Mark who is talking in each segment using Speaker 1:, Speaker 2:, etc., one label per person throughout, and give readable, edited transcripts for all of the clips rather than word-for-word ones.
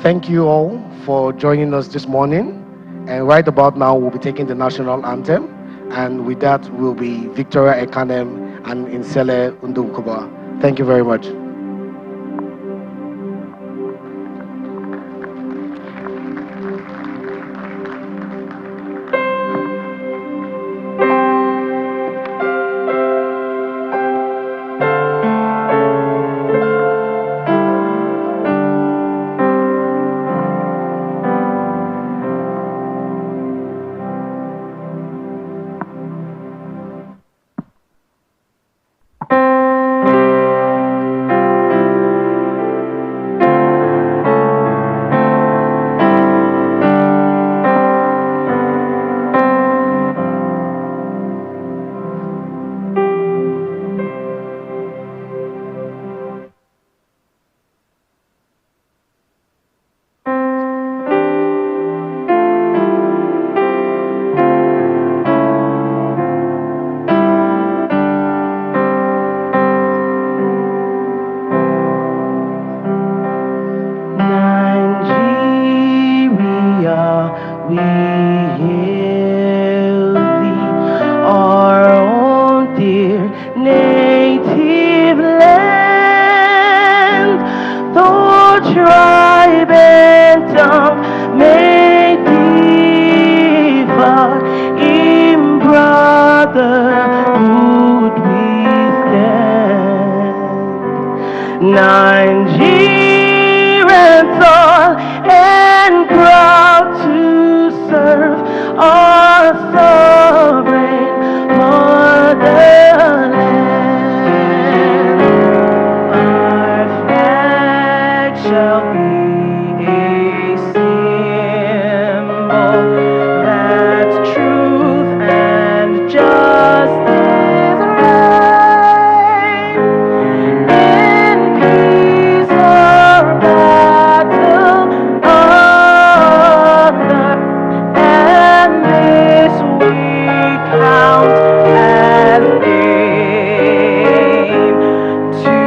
Speaker 1: Thank you all for joining us this morning. And right about now, we'll be taking the national anthem. And with that, will be Victoria Ekanem and Insele Undumkuba. Thank you very much.
Speaker 2: Nigerians all and proud to serve our sovereign motherland. Our flag shall be a symbol that truth and justice reign. In peace or battle, honor and this we count as gain. To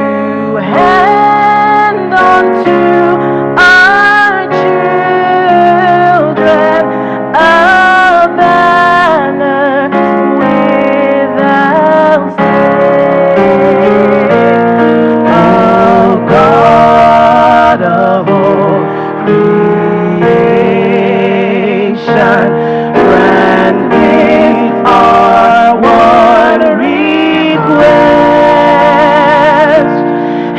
Speaker 2: hand unto our children a banner without stain. Oh God of all creation, grant this our one request.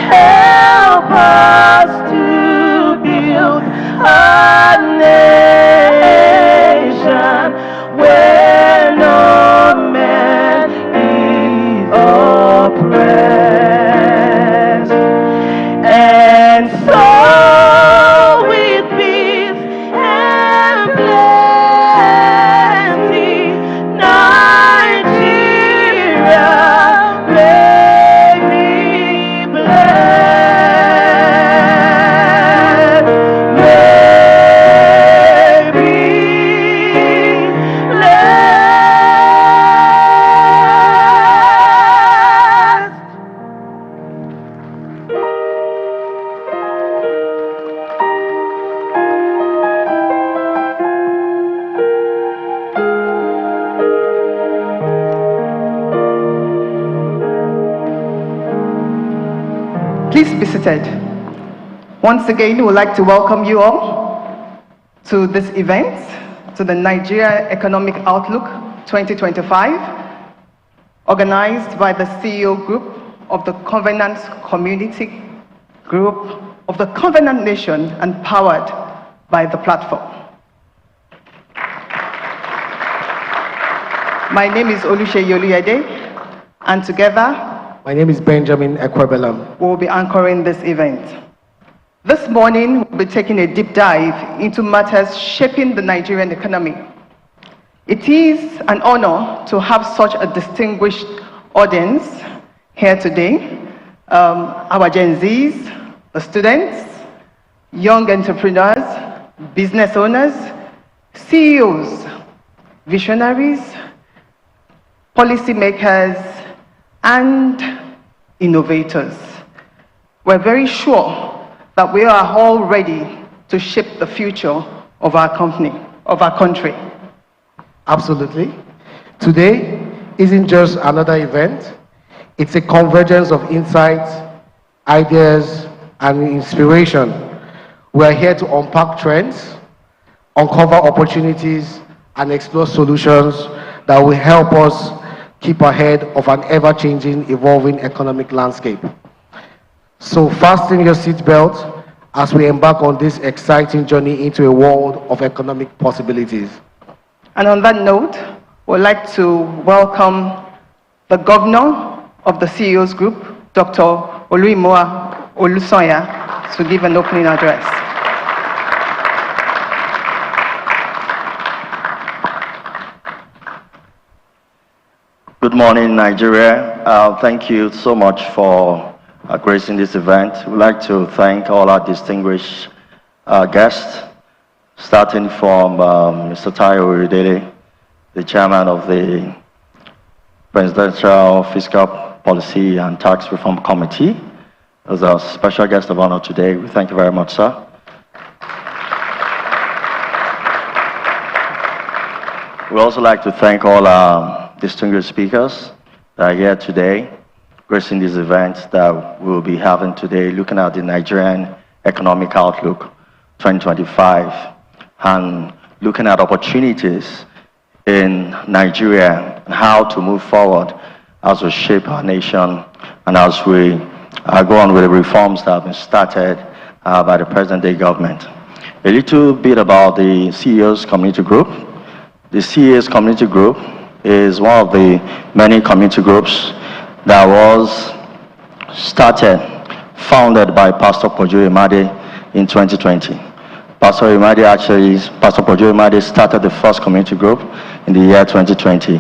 Speaker 2: Help us to build a nation where no man is oppressed. And so with peace and plenty, Nigeria may be blessed. May be blessed.
Speaker 3: Please be seated. Once again, we would like to welcome you all to this event, to the Nigeria Economic Outlook 2025, organized by the CEO Group of the Covenant Community Group of the Covenant Nation and powered by the platform. My name is Oluseyi Oluyede, and together
Speaker 1: My name is Benjamin Ekwebelam.
Speaker 3: we will be anchoring this event. This morning, we'll be taking a deep dive into matters shaping the Nigerian economy. It is an honor to have such a distinguished audience here today. Our Gen Zs, the students, young entrepreneurs, business owners, CEOs, visionaries, policymakers, and innovators. We're very sure that we are all ready to shape the future of our country.
Speaker 1: Absolutely. Today isn't just another event, it's a convergence of insights, ideas, and inspiration. We are here to unpack trends, uncover opportunities, and explore solutions that will help us keep ahead of an ever-changing, evolving economic landscape. So fasten your seatbelt as we embark on this exciting journey into a world of economic possibilities.
Speaker 3: And on that note, we'd like to welcome the governor of the CEOs Group, Dr. Oluimoa Olusoya, to give an opening address.
Speaker 4: Good morning, Nigeria. Thank you so much for gracing this event. We'd like to thank all our distinguished guests, starting from Mr. Tayo Uridele, the chairman of the Presidential Fiscal Policy and Tax Reform Committee, as our special guest of honor today. We thank you very much, sir. We'd also like to thank all our distinguished speakers that are here today, gracing this event that we'll be having today, looking at the Nigerian Economic Outlook 2025 and looking at opportunities in Nigeria and how to move forward as we shape our nation and as we go on with the reforms that have been started by the present-day government. A little bit about the CEOs Community Group. The CEOs Community Group is one of the many community groups that was founded by Pastor Pojo Imade in 2020. Pastor Pojo Imade started the first community group in the year 2020,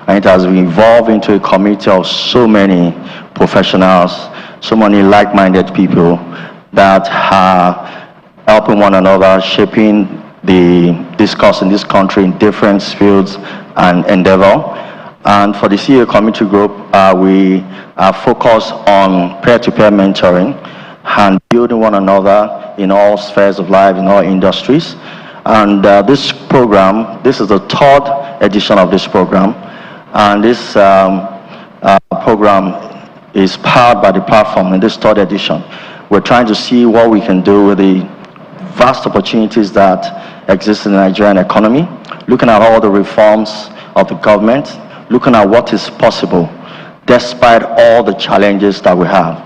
Speaker 4: and it has evolved into a community of so many professionals, so many like-minded people that are helping one another, shaping the discourse in this country in different fields and endeavor. And for the CEO Community Group, we are focused on peer-to-peer mentoring and building one another in all spheres of life, in all industries. And this program, this is the third edition of this program, and this program is powered by the platform in this third edition. We're trying to see what we can do with the vast opportunities that exist in the Nigerian economy, looking at all the reforms of the government, looking at what is possible despite all the challenges that we have.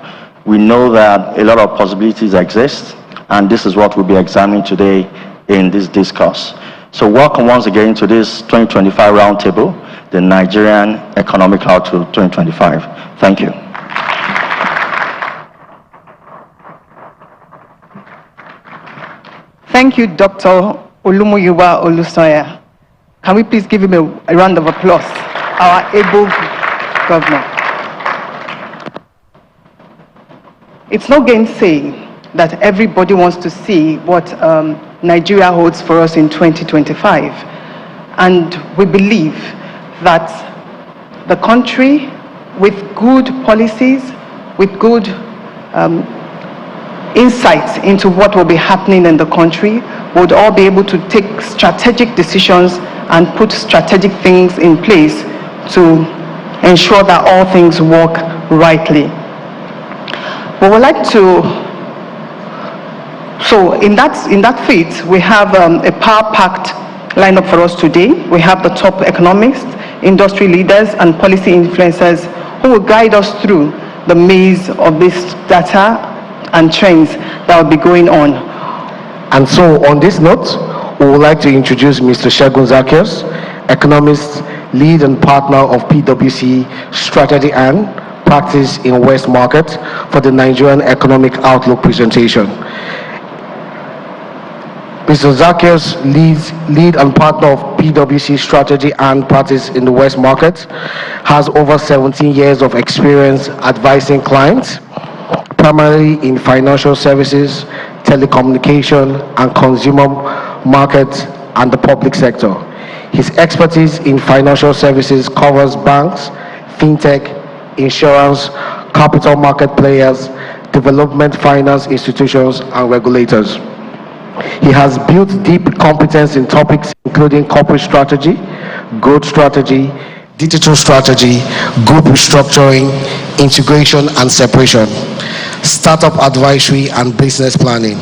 Speaker 4: We know that a lot of possibilities exist, and this is what we'll be examining today in this discourse. So welcome once again to this 2025 Roundtable, the Nigerian Economic Outlook 2025. Thank you.
Speaker 3: Thank you, Dr. Oluimoa Olusoya. Can we please give him a round of applause, our able governor. It's no gainsaying that everybody wants to see what Nigeria holds for us in 2025. And we believe that the country, with good policies, with good insights into what will be happening in the country, would all be able to take strategic decisions and put strategic things in place to ensure that all things work rightly. We would like to, so in that faith, we have a power-packed lineup for us today. We have the top economists, industry leaders, and policy influencers who will guide us through the maze of this data and trends that will be going on.
Speaker 1: And so on this note, we would like to introduce Mr. Segun Zaccheaus, economist, lead and partner of PwC Strategy and Practice in West Market, for the Nigerian Economic Outlook presentation. Mr. Zaccheaus lead and partner of PwC Strategy and Practice in the West Market, has over 17 years of experience advising clients, primarily in financial services, telecommunication, and consumer markets and the public sector. His expertise in financial services covers banks, fintech, insurance, capital market players, development finance institutions, and regulators. He has built deep competence in topics including corporate strategy, growth strategy, digital strategy, group restructuring, integration and separation, startup advisory and business planning,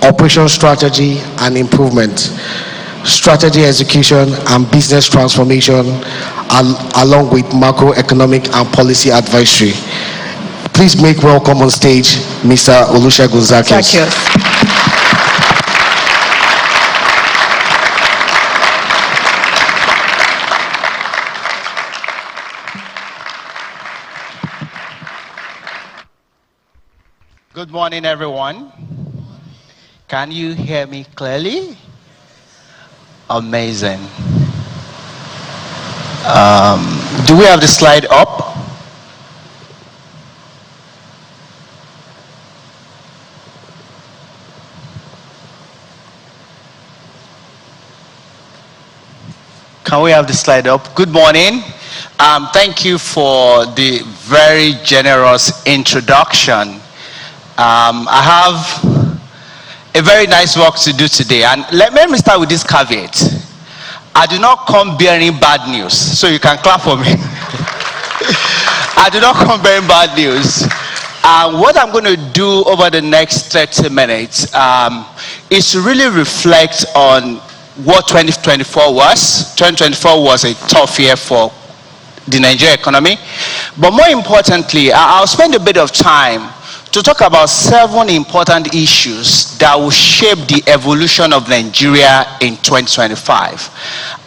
Speaker 1: operation strategy and improvement, strategy execution and business transformation, along with macroeconomic and policy advisory. Please make welcome on stage Mr. Olusegun Zaccheaus.
Speaker 5: Good morning, everyone. Can you hear me clearly? Amazing. Do we have the slide up? Can we have the slide up? Good morning. Thank you for the very generous introduction. I have a very nice work to do today, and let me start with this caveat. I do not come bearing bad news, so you can clap for me. I do not come bearing bad news. What I'm going to do over the next 30 minutes is to really reflect on what 2024 was. 2024 was a tough year for the Nigerian economy, but more importantly, I'll spend a bit of time to talk about 7 important issues that will shape the evolution of Nigeria in 2025.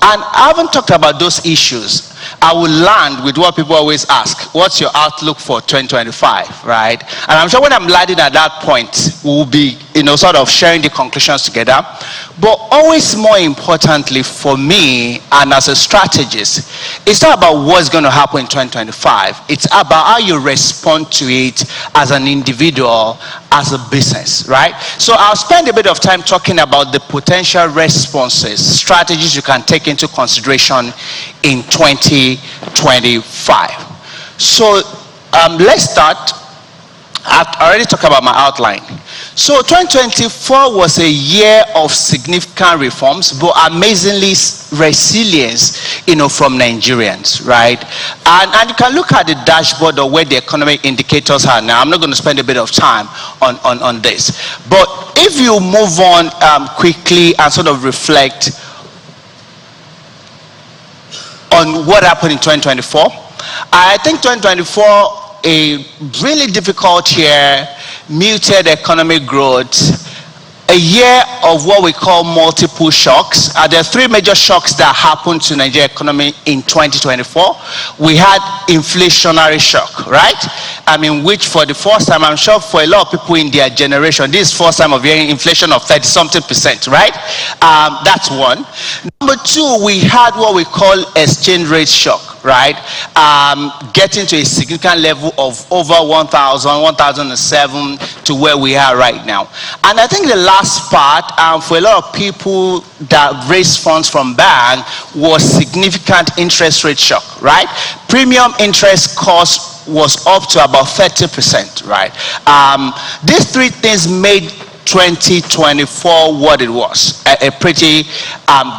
Speaker 5: And I haven't talked about those issues. I will land with what people always ask: what's your outlook for 2025, right? And I'm sure when I'm landing at that point, we'll be, sort of sharing the conclusions together. But always more importantly for me, and as a strategist, it's not about what's going to happen in 2025. It's about how you respond to it as an individual, as a business, right? So I'll spend a bit of time talking about the potential responses, strategies you can take into consideration in 2025. So let's start. I've already talked about my outline. So 2024 was a year of significant reforms, but amazingly resilience, from Nigerians, right? And you can look at the dashboard of where the economic indicators are now. I'm not going to spend a bit of time on this. But if you move on quickly and sort of reflect on what happened in 2024, I think 2024, a really difficult year, muted economic growth, a year of what we call multiple shocks. There are 3 major shocks that happened to Nigerian economy in 2024. We had inflationary shock, right? Which for the first time, I'm sure for a lot of people in their generation, this is the first time of hearing inflation of 30-something%, right? That's one. Number 2, we had what we call exchange rate shock, right? Getting to a significant level of over 1,000, 1,007 to where we are right now. And I think the last part, for a lot of people that raised funds from bank, was significant interest rate shock, right? Premium interest cost was up to about 30%, right? These 3 things made 2024 what it was, a pretty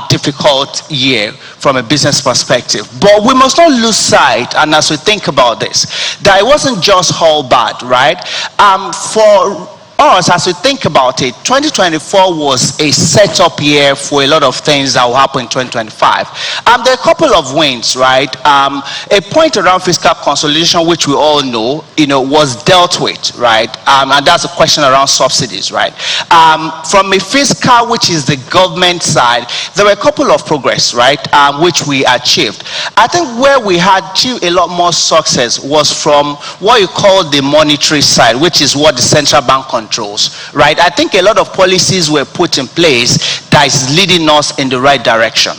Speaker 5: difficult year from a business perspective. But we must not lose sight, and as we think about this, that it wasn't just all bad, right? For us, as we think about it, 2024 was a setup year for a lot of things that will happen in 2025. There are a couple of wins, right? A point around fiscal consolidation, which we all know, was dealt with, right? And that's a question around subsidies, right? From a fiscal, which is the government side, there were a couple of progress, right? Which we achieved. I think where we had achieved a lot more success was from what you call the monetary side, which is what the central bank controls, right? I think a lot of policies were put in place that is leading us in the right direction.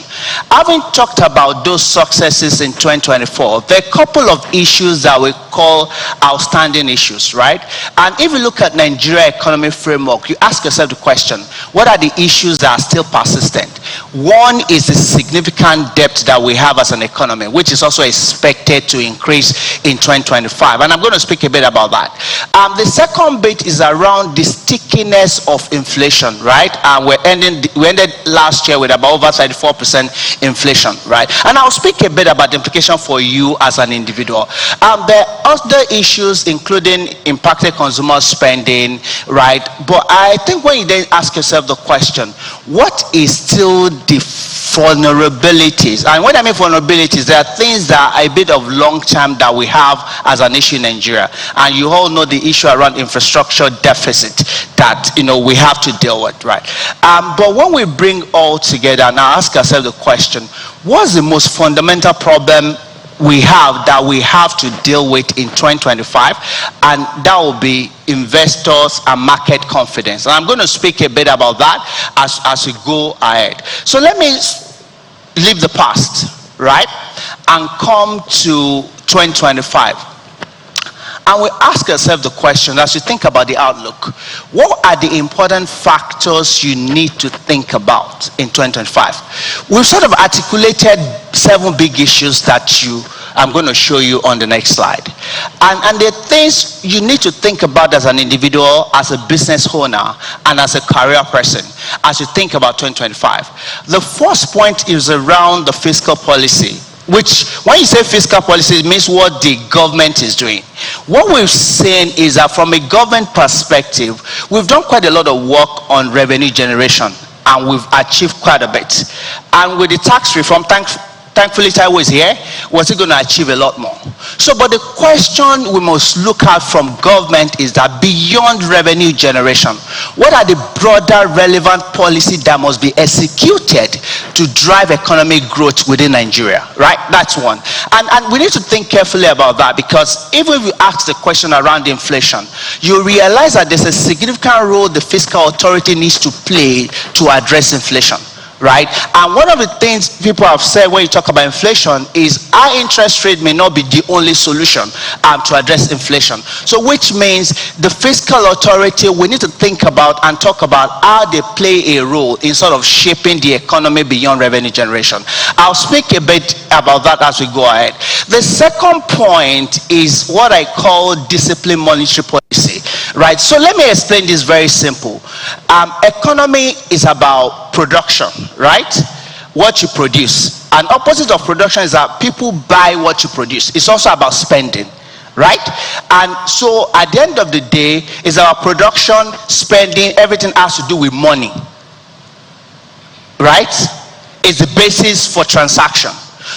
Speaker 5: Having talked about those successes in 2024, there are a couple of issues that we call outstanding issues, right? And if you look at Nigeria economic framework, you ask yourself the question, what are the issues that are still persistent? One is the significant debt that we have as an economy, which is also expected to increase in 2025. And I'm going to speak a bit about that. The second bit is around the stickiness of inflation, right? We ended last year with about over 34% inflation, right? And I'll speak a bit about the implication for you as an individual. There are other issues, including impacted consumer spending, right? But I think when you then ask yourself the question, what is still the vulnerabilities? And when I mean vulnerabilities, there are things that are a bit of long term that we have as an issue in Nigeria. And you all know the issue around infrastructure deficit that we have to deal with, right? But when we bring all together, now ask ourselves the question, what's the most fundamental problem we have to deal with in 2025? And that will be investors and market confidence. And I'm going to speak a bit about that as we go ahead. So let me leave the past, right, and come to 2025. And we ask ourselves the question, as you think about the outlook, what are the important factors you need to think about in 2025? We've sort of articulated 7 big issues that I'm going to show you on the next slide. And the things you need to think about as an individual, as a business owner, and as a career person, as you think about 2025. The first point is around the fiscal policy, which, when you say fiscal policy, it means what the government is doing. What we've seen is that from a government perspective, we've done quite a lot of work on revenue generation, and we've achieved quite a bit. And with the tax reform, thankfully Taiwo is here, was it going to achieve a lot more? So, but the question we must look at from government is that beyond revenue generation, what are the broader relevant policy that must be executed to drive economic growth within Nigeria, right? That's one. And we need to think carefully about that, because even if you ask the question around inflation, you realize that there's a significant role the fiscal authority needs to play to address inflation, right? And one of the things people have said when you talk about inflation is high interest rate may not be the only solution to address inflation. So which means the fiscal authority, we need to think about and talk about how they play a role in sort of shaping the economy beyond revenue generation. I'll speak a bit about that as we go ahead. The second point is what I call disciplined monetary policy, right? So let me explain this very simple. Economy is about production, right? What you produce. And opposite of production is that people buy what you produce. It's also about spending, right? And so at the end of the day, it's about production, spending, everything has to do with money, right? It's the basis for transaction.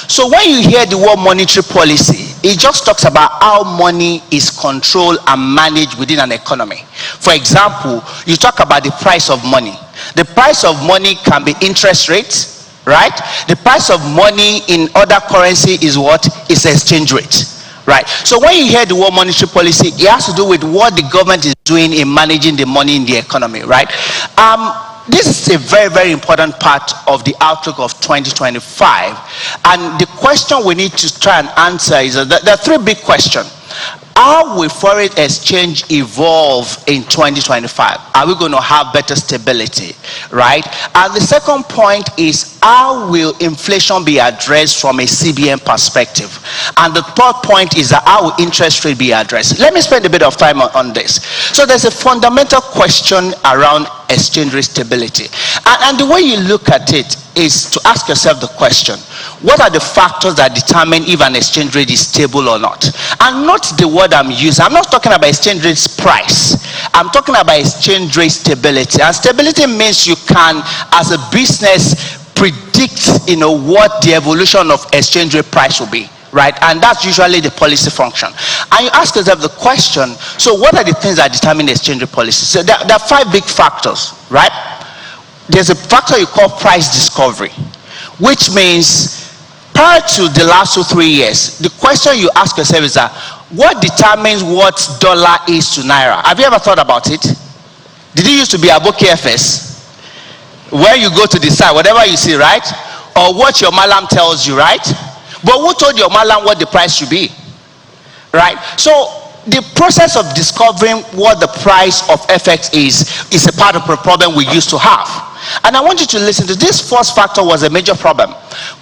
Speaker 5: So when you hear the word monetary policy, it just talks about how money is controlled and managed within an economy. For example, you talk about the price of money. The price of money can be interest rates, right? The price of money in other currency is what? It's exchange rate, right? So when you hear the word monetary policy, it has to do with what the government is doing in managing the money in the economy, right? This is a very, very important part of the outlook of 2025. And the question we need to try and answer is that there are 3 big questions. How will foreign exchange evolve in 2025? Are we going to have better stability, right? And the second point is, how will inflation be addressed from a CBN perspective? And the third point is that how will interest rate be addressed? Let me spend a bit of time on this. So there's a fundamental question around exchange rate stability. And the way you look at it is to ask yourself the question, what are the factors that determine if an exchange rate is stable or not? And not the word I'm using. I'm not talking about exchange rate's price. I'm talking about exchange rate stability. And stability means you can, as a business, predict what the evolution of exchange rate price will be, right? And that's usually the policy function. And you ask yourself the question, so what are the things that determine the exchange rate policy? So there are 5 big factors, right? There's a factor you call price discovery, which means prior to the last 2-3 years, the question you ask yourself is that what determines what dollar is to naira? Have you ever thought about it? Did it used to be Aboki FS? Where you go to decide whatever you see, right? or what your malam tells you, right? But who told your malam what the price should be, right? So the process of discovering what the price of FX is a part of the problem we used to have. And I want you to listen to this. First factor was a major problem,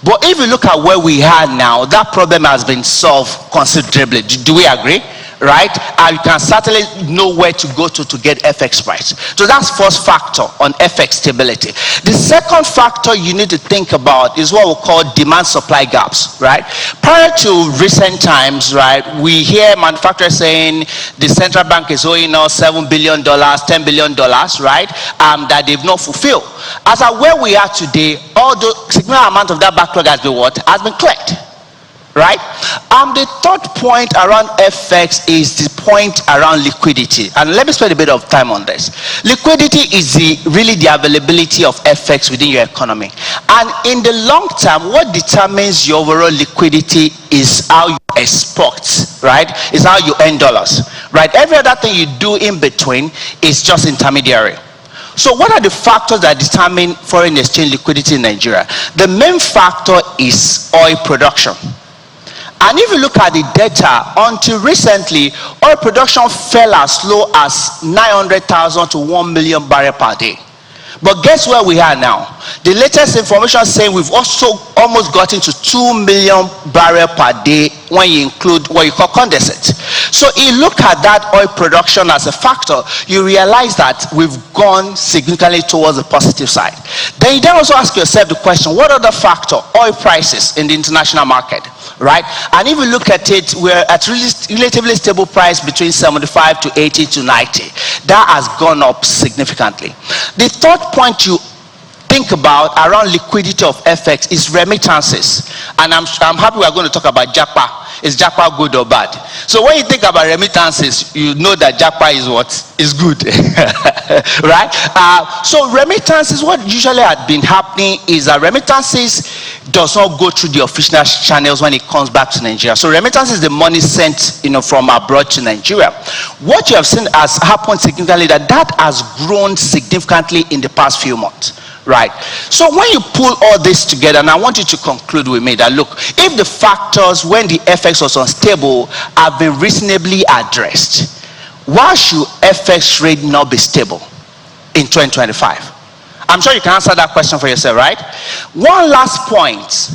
Speaker 5: but if you look at where we are now, that problem has been solved considerably. Do we agree? Right? And you can certainly know where to go to get FX price. So that's first factor on FX stability. The second factor you need to think about is what we call demand supply gaps, right? Prior to recent times, right, we hear manufacturers saying the central bank is owing us $7 billion, $10 billion, right, that they've not fulfilled. As at where we are today, all the significant amount of that backlog has been what? Has been cleared. Right? The third point around FX is the point around liquidity. And let me spend a bit of time on this. Liquidity is really the availability of FX within your economy. And in the long term, what determines your overall liquidity is how you export, right? Is how you earn dollars, right? Every other thing you do in between is just intermediary. So what are the factors that determine foreign exchange liquidity in Nigeria? The main factor is oil production. And if you look at the data, until recently, oil production fell as low as 900,000 to 1 million barrels per day. But guess where we are now? The latest information saying we've also almost gotten to 2 million barrels per day when you include what you call condensate. So you look at that oil production as a factor, you realize that we've gone significantly towards the positive side. Then you then also ask yourself the question, what other factor? Oil prices in the international market, right? And if you look at it, we're at relatively stable price between 75 to 80 to 90. That has gone up significantly. The third point you think about around liquidity of FX is remittances. And I'm happy we're going to talk about JAPA. Is JAPA good or bad? So when you think about remittances, you know that JAPA is what? Is good. Right? So remittances, what usually had been happening is that remittances does not go through the official channels when it comes back to Nigeria. So remittances is the money sent, from abroad to Nigeria. What you have seen has happened significantly, that has grown significantly in the past few months. Right? So when you pull all this together, and I want you to conclude with me that, look, if the factors when the FX was unstable have been reasonably addressed, why should FX rate not be stable in 2025? I'm sure you can answer that question for yourself, right? One last point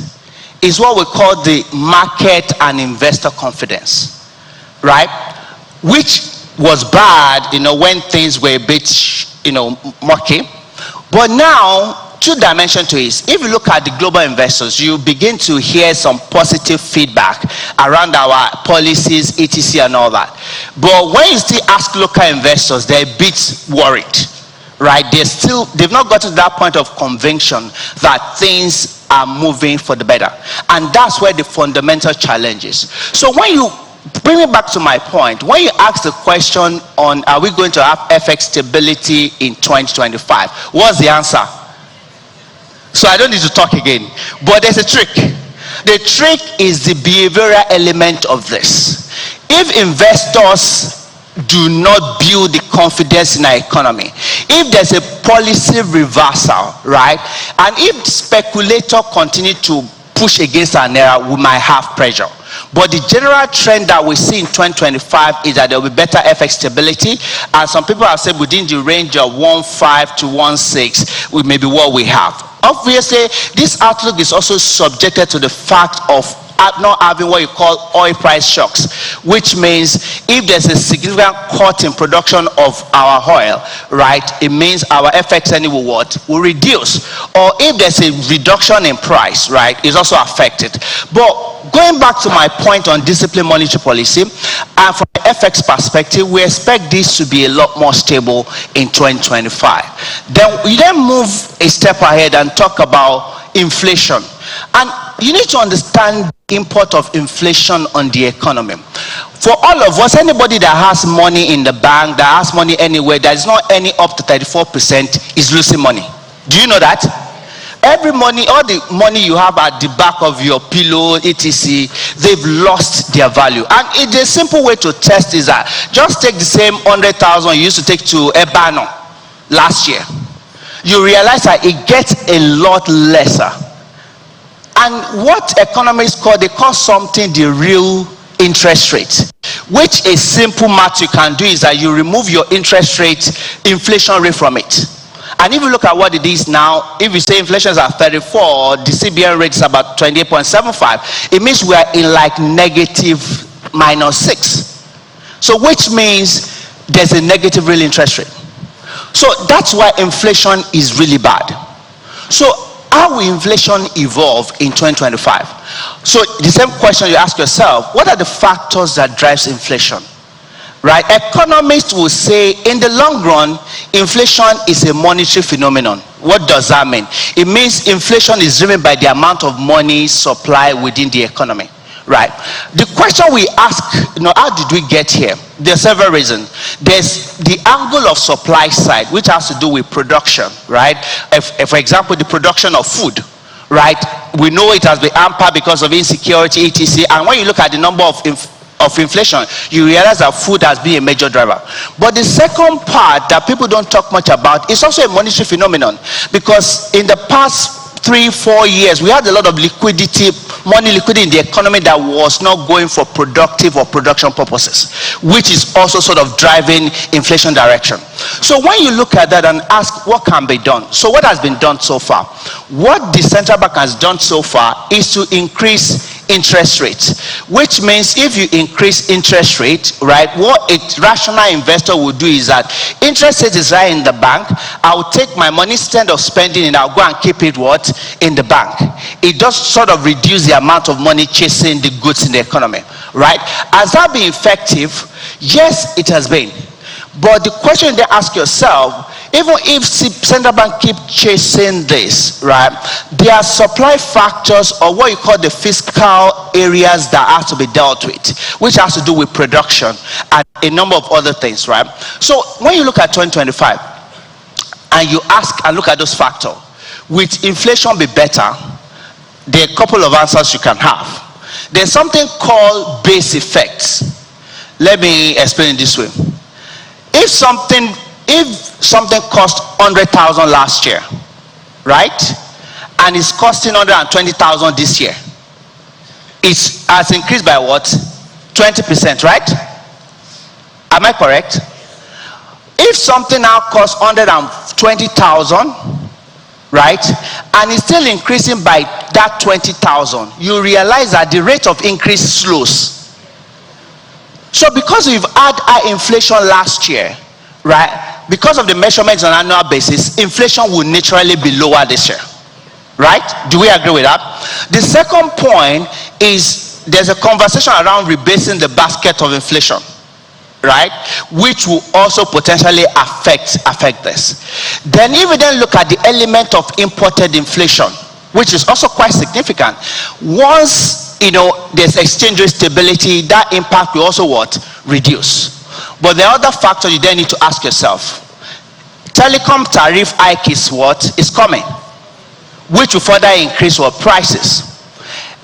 Speaker 5: is what we call the market and investor confidence, right? Which was bad, when things were a bit, murky. But now, two dimensions to it. If you look at the global investors, you begin to hear some positive feedback around our policies, etc. and all that. But when you still ask local investors, they're a bit worried, right? They've not gotten to that point of conviction that things are moving for the better. And that's where the fundamental challenge is. So when you bring me back to my point, when you ask the question on are we going to have FX stability in 2025, what's the answer? So I don't need to talk again, but there's a trick. The trick is the behavioral element of this. If investors do not build the confidence in our economy, if there's a policy reversal, right, and if speculators continue to push against our naira, we might have pressure. But the general trend that we see in 2025 is that there will be better FX stability, and some people have said within the range of 1.5 to 1.6 will maybe what we have. Obviously, this outlook is also subjected to the fact of not having what you call oil price shocks, which means if there's a significant cut in production of our oil, right, it means our FX anyway will reduce. Or if there's a reduction in price, right, it's also affected. But going back to my point on disciplined monetary policy, and from an FX perspective, we expect this to be a lot more stable in 2025. Then we move a step ahead and talk about inflation. And you need to understand the impact of inflation on the economy. For all of us, anybody that has money in the bank, that has money anywhere, that is not earning up to 34% is losing money. Do you know that? Every money, all the money you have at the back of your pillow, etc., they've lost their value. And the simple way to test is that just take the same 100,000 you used to take to Ebano last year. You realize that it gets a lot lesser And what economists call, they call something the real interest rate, which a simple math you can do is that you remove your interest rate, inflation rate from it. And if you look at what it is now, if you say inflation is at 34, the CBN rate is about 28.75, it means we are in like negative -6. So which means there's a negative real interest rate. So that's why inflation is really bad. So how will inflation evolve in 2025? So the same question you ask yourself, what are the factors that drives inflation? Right? Economists will say in the long run, inflation is a monetary phenomenon. What does that mean? It means inflation is driven by the amount of money supply within the economy. Right? The question we ask, how did we get here? There are several reasons. There's the angle of supply side, which has to do with production, right? If for example, the production of food, right? We know it has been hampered because of insecurity, etc. And when you look at the number of inflation, you realize that food has been a major driver. But the second part that people don't talk much about is also a monetary phenomenon, because in the past 3-4 years we had a lot of money liquidity in the economy that was not going for productive or production purposes, which is also sort of driving inflation direction. So when you look at that and ask what can be done, so what has been done so far? What the central bank has done so far is to increase interest rates, which means if you increase interest rate, right, what a rational investor would do is that interest rate is right in the bank, I'll take my money, instead of spending it, I'll go and keep it in the bank. It does sort of reduce the amount of money chasing the goods in the economy, right? Has that been effective? Yes, it has been. But the question they ask yourself, even if central bank keep chasing this, right, there are supply factors, or what you call the fiscal areas, that have to be dealt with, which has to do with production and a number of other things, right? So when you look at 2025 and you ask and look at those factors, will inflation be better? There are a couple of answers you can have. There's something called base effects. Let me explain it this way. If something cost 100,000 last year, right, and it's costing 120,000 this year, it has increased by what? 20%, right? Am I correct? If something now costs 120,000, right, and it's still increasing by that 20,000, you realize that the rate of increase slows. So because we've had high inflation last year, right, because of the measurements on an annual basis, inflation will naturally be lower this year, right? Do we agree with that? The second point is there's a conversation around rebasing the basket of inflation, right, which will also potentially affect this. Then if we then look at the element of imported inflation, which is also quite significant, once there's exchange rate stability, that impact will also reduce. But the other factor you then need to ask yourself, telecom tariff hike is coming, which will further increase prices.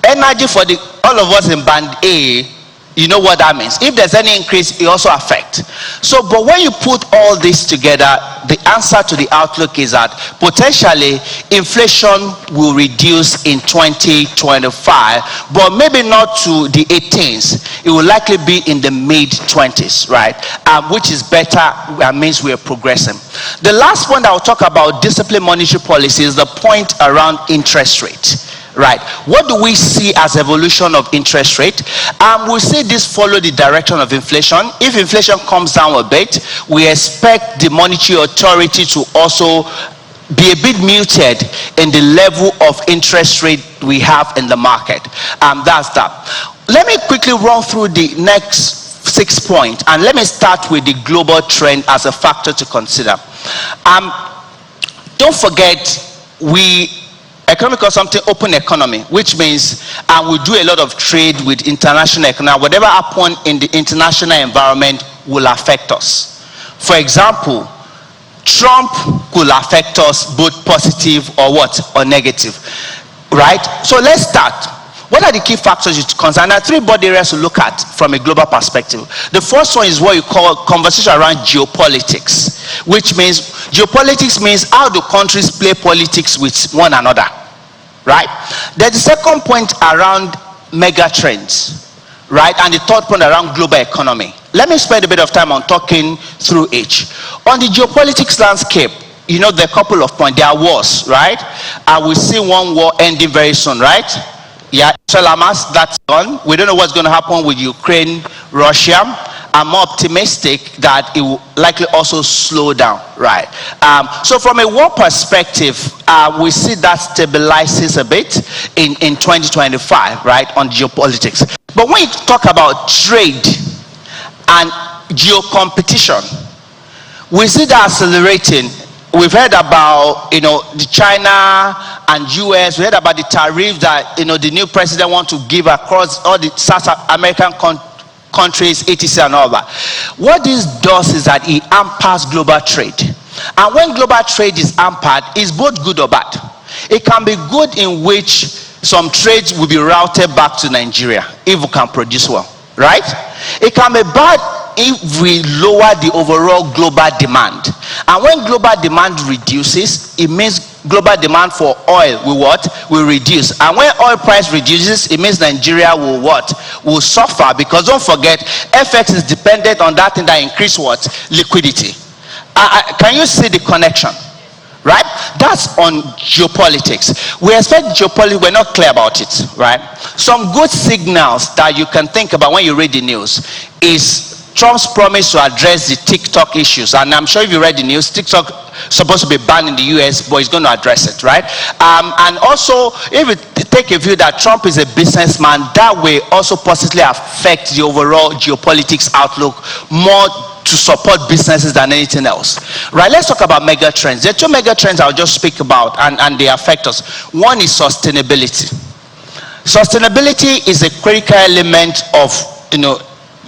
Speaker 5: Energy for all of us in band A, you know what that means. If there's any increase, it also affects. So, but when you put all this together, the answer to the outlook is that potentially inflation will reduce in 2025, but maybe not to the 18s. It will likely be in the mid-20s, right? Which is better, means we are progressing. The last one that I'll talk about, disciplined monetary policy, is the point around interest rate. Right. What do we see as evolution of interest rate? We see this follow the direction of inflation. If inflation comes down a bit, we expect the monetary authority to also be a bit muted in the level of interest rate we have in the market. That's that. Let me quickly run through the next 6 points, and let me start with the global trend as a factor to consider. Don't forget, economic or something open economy, which means we do a lot of trade with international economy. Whatever happens in the international environment will affect us. For example, Trump could affect us both positive or negative, right? So let's start. What are the key factors you consider? There are 3 broad areas to look at from a global perspective. The first one is what you call conversation around geopolitics, which means geopolitics means how do countries play politics with one another, right? There's the second point around mega trends, right? And the third point around global economy. Let me spend a bit of time on talking through each. On the geopolitics landscape, you know, there are a couple of points. There are wars, right? And we see one war ending very soon, right? Yeah, Hamas, that's gone. We don't know what's going to happen with Ukraine, Russia. I'm more optimistic that it will likely also slow down, right? So from a war perspective, we see that stabilizes a bit in 2025, right, on geopolitics. But when you talk about trade and geo-competition, we see that accelerating. We've heard about, you know, the China and US. We heard about the tariff that, you know, the new president wants to give across all the South American countries, etc. and all that. What this does is that it hampers global trade. And when global trade is hampered, it's both good or bad. It can be good in which some trades will be routed back to Nigeria if we can produce well, right? It can be bad if we lower the overall global demand. And when global demand reduces, it means global demand for oil will what? Will reduce. And when oil price reduces, it means Nigeria will what? Will suffer, because don't forget, FX is dependent on that thing that increase what? Liquidity. Can you see the connection? Right? That's on geopolitics. We expect geopolitics, we're not clear about it, right? Some good signals that you can think about when you read the news is Trump's promise to address the TikTok issues. And I'm sure if you read the news, TikTok is supposed to be banned in the US, but he's going to address it, right? And also, if you take a view that Trump is a businessman, that will also positively affect the overall geopolitics outlook more to support businesses than anything else, right? Let's talk about mega trends. There are two mega trends I'll just speak about, and they affect us. One is sustainability. Sustainability is a critical element of, you know,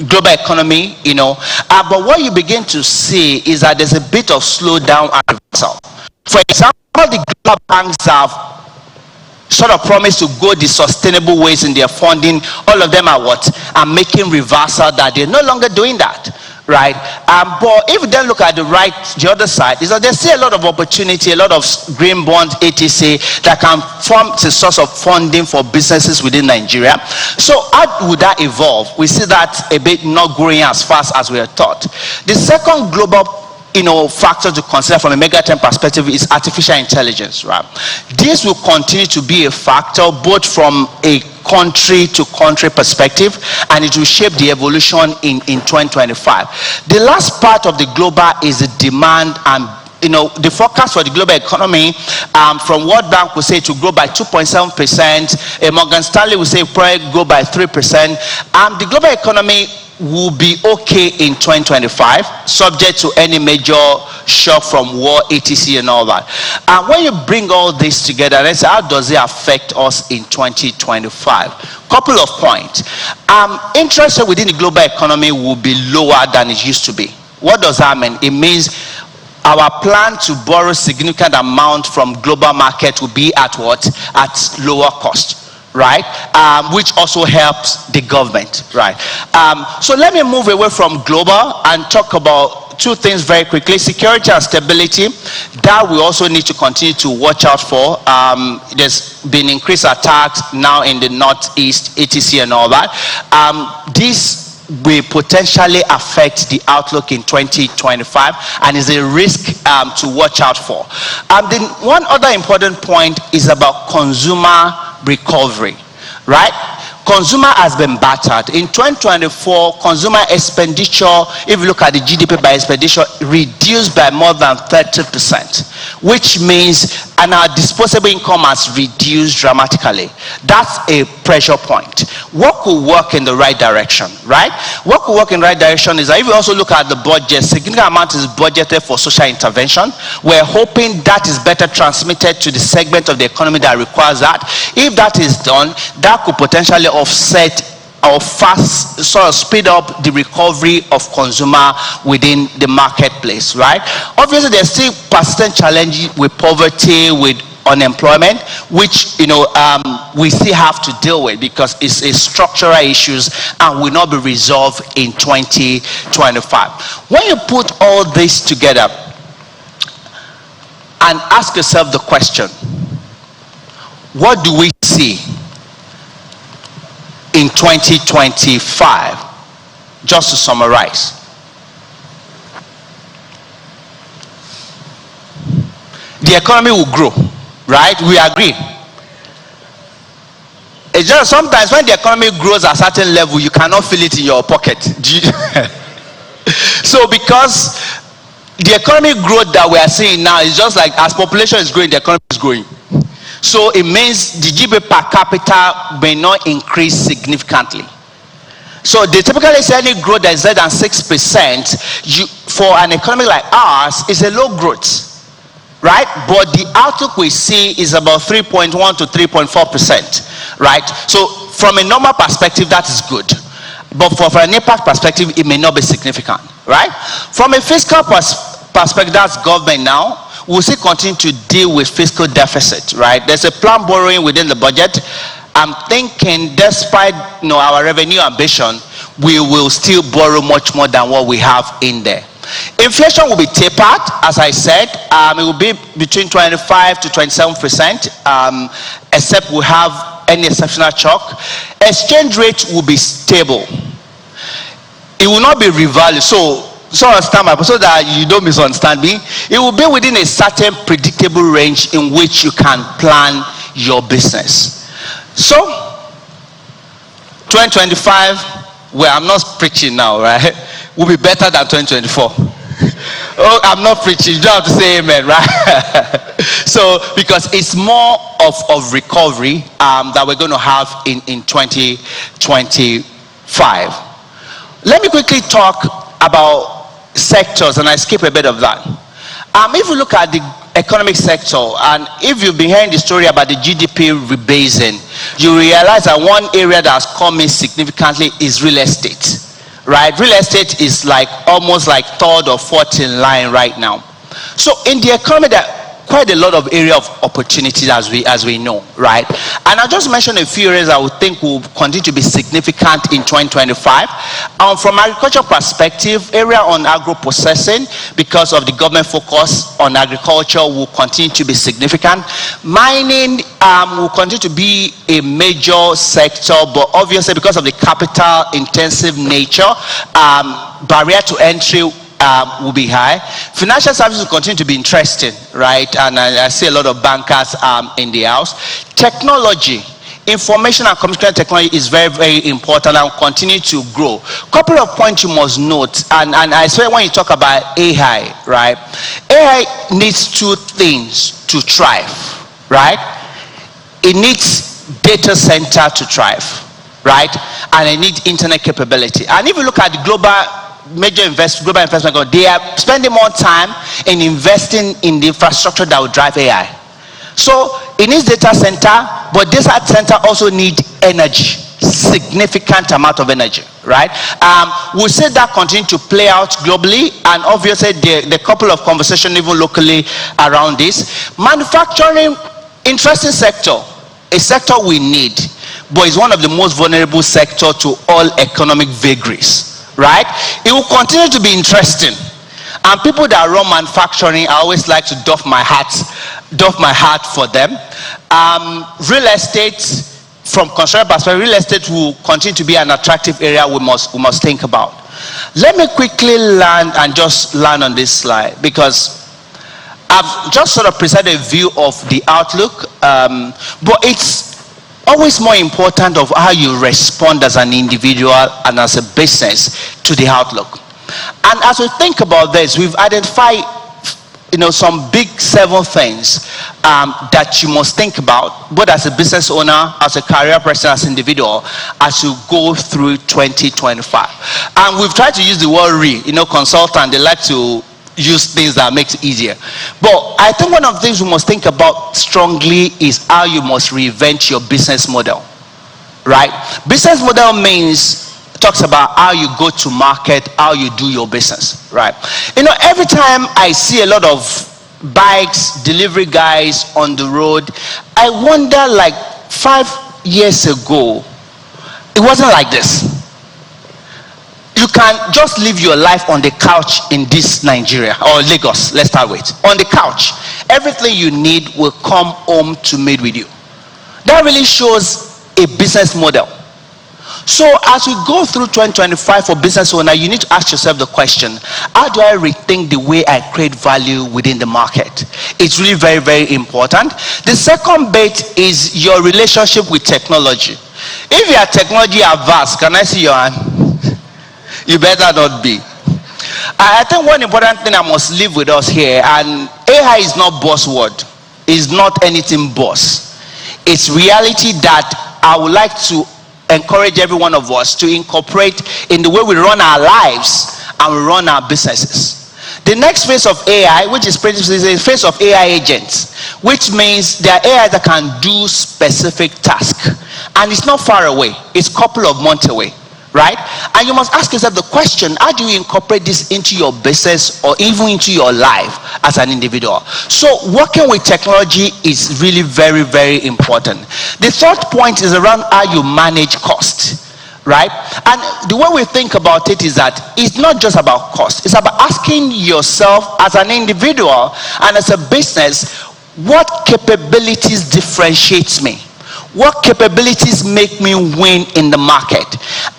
Speaker 5: global economy, you know, but what you begin to see is that there's a bit of slowdown and reversal. For example, the global banks have sort of promised to go the sustainable ways in their funding. All of them are what? Are making reversal that they're no longer doing that, right? But if you then look at the other side, is that there's still a lot of opportunity, a lot of green bonds, etc., that can form a source of funding for businesses within Nigeria. So how would that evolve? We see that a bit not growing as fast as we had thought. The second global, you know, factor to consider from a megatrend perspective is artificial intelligence, right? This will continue to be a factor both from a country to country perspective, and it will shape the evolution in 2025. The last part of the global is the demand, and you know, the forecast for the global economy from World Bank will say to grow by 2.7%. Morgan Stanley will say probably grow by 3%. The global economy will be okay in 2025, subject to any major shock from war, etc. and all that. And when you bring all this together, let's say, how does it affect us in 2025? Couple of points. Interest rate within the global economy will be lower than it used to be. What does that mean? It means our plan to borrow significant amount from global market will be at what? At lower cost, right? Which also helps the government, right? So let me move away from global and talk about two things very quickly. Security and stability, that we also need to continue to watch out for. There's been increased attacks now in the northeast, etc. and all that. This will potentially affect the outlook in 2025 and is a risk to watch out for. The one other important point is about consumer recovery, right? Consumer has been battered. In 2024, consumer expenditure, if you look at the GDP by expenditure, reduced by more than 30%, which means, and our disposable income has reduced dramatically. That's a pressure point. What could work in the right direction, right? What could work in the right direction is that if you also look at the budget, significant amount is budgeted for social intervention. We're hoping that is better transmitted to the segment of the economy that requires that. If that is done, that could potentially offset or fast sort of speed up the recovery of consumer within the marketplace, right? Obviously, there's still persistent challenges with poverty, with unemployment, which, you know, we still have to deal with because it's a structural issues and will not be resolved in 2025. When you put all this together and ask yourself the question, what do we see in 2025? Just to summarize. The economy will grow, right? We agree. It's just sometimes when the economy grows at a certain level, you cannot feel it in your pocket. So because the economic growth that we are seeing now is just like as population is growing, the economy is growing. So it means the GDP per capita may not increase significantly. So they typically say any growth that is less than 6%, for an economy like ours, is a low growth. Right? But the outlook we see is about 3.1 to 3.4%. Right? So from a normal perspective, that is good. But from an impact perspective, it may not be significant. Right? From a fiscal perspective, that's government now. We'll still continue to deal with fiscal deficit. Right? There's a planned borrowing within the budget. I'm thinking despite our revenue ambition, we will still borrow much more than what we have in there. Inflation will be tapered, as I said. It will be between 25 to 27%, except we have any exceptional shock. Exchange rate will be stable. It will not be revalued. So understand so that you don't misunderstand me. It will be within a certain predictable range in which you can plan your business. So 2025, well, I'm not preaching now, right? Will be better than 2024. Oh, I'm not preaching. You don't have to say amen, right? So because it's more of recovery that we're going to have in 2025. Let me quickly talk about sectors, and I skip a bit of that. If you look at the economic sector, and if you've been hearing the story about the GDP rebasing, you realize that one area that has come in significantly is real estate. Right? Real estate is like almost like third or fourth in line right now. So in the economy, there are quite a lot of area of opportunities as we know, right? And I'll just mention a few areas I would think will continue to be significant in 2025. From agriculture perspective, area on agro-processing, because of the government focus on agriculture, will continue to be significant. Mining will continue to be a major sector, but obviously because of the capital intensive nature, barrier to entry will be high. Financial services will continue to be interesting, right? And I see a lot of bankers in the house. Technology, information and communication technology is very, very important and will continue to grow. Couple of points you must note, and I swear when you talk about AI, right? AI needs two things to thrive, right? It needs data center to thrive, right? And it needs internet capability. And if you look at the global investment, they are spending more time in investing in the infrastructure that will drive AI. So it needs data center, but data center also need energy, significant amount of energy, right? We'll see that continue to play out globally, and obviously the couple of conversations even locally around this. Manufacturing, interesting sector, a sector we need, but it's one of the most vulnerable sector to all economic vagaries. Right? It will continue to be interesting. And people that run manufacturing, I always like to doff my hat for them. Real estate, from construction perspective, real estate will continue to be an attractive area we must think about. Let me quickly land on this slide, because I've just sort of presented a view of the outlook, but it's always more important of how you respond as an individual and as a business to the outlook. And as we think about this, we've identified some big 7 things that you must think about, both as a business owner, as a career person, as an individual, as you go through 2025. And we've tried to use the word consultant, they like to use things that makes it easier. But I think one of the things we must think about strongly is how you must reinvent your business model, right? Business model talks about how you go to market, how you do your business, right? Every time I see a lot of bikes, delivery guys on the road, I wonder, like 5 years ago, it wasn't like this. You can just live your life on the couch in this Nigeria or Lagos. Let's start with on the couch. Everything you need will come home to made with you. That really shows a business model. So as we go through 2025 for business owner, you need to ask yourself the question, how do I rethink the way I create value within the market? It's really very, very important. The second bit is your relationship with technology. If you are technology averse, can I see your hand? You better not be. I think one important thing I must leave with us here, and AI is not buzzword, it's not anything boss. It's reality that I would like to encourage every one of us to incorporate in the way we run our lives and we run our businesses. The next phase of AI, which is the phase of AI agents, which means there are AI that can do specific tasks, and it's not far away, it's a couple of months away, right? And you must ask yourself the question, how do you incorporate this into your business or even into your life as an individual? So working with technology is really very, very important. The third point is around how you manage cost, right? And the way we think about it is that it's not just about cost, it's about asking yourself as an individual and as a business, what capabilities differentiates me? What capabilities make me win in the market?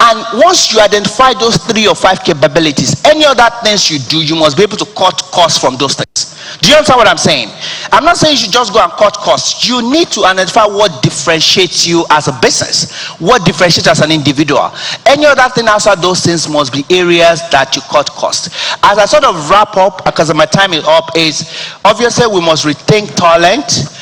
Speaker 5: And once you identify those 3 or 5 capabilities, any other things you do, you must be able to cut costs from those things. Do you understand what I'm saying? I'm not saying you should just go and cut costs. You need to identify what differentiates you as a business, what differentiates as an individual. Any other thing outside those things must be areas that you cut costs. As I sort of wrap up, because my time is up, is obviously we must rethink talent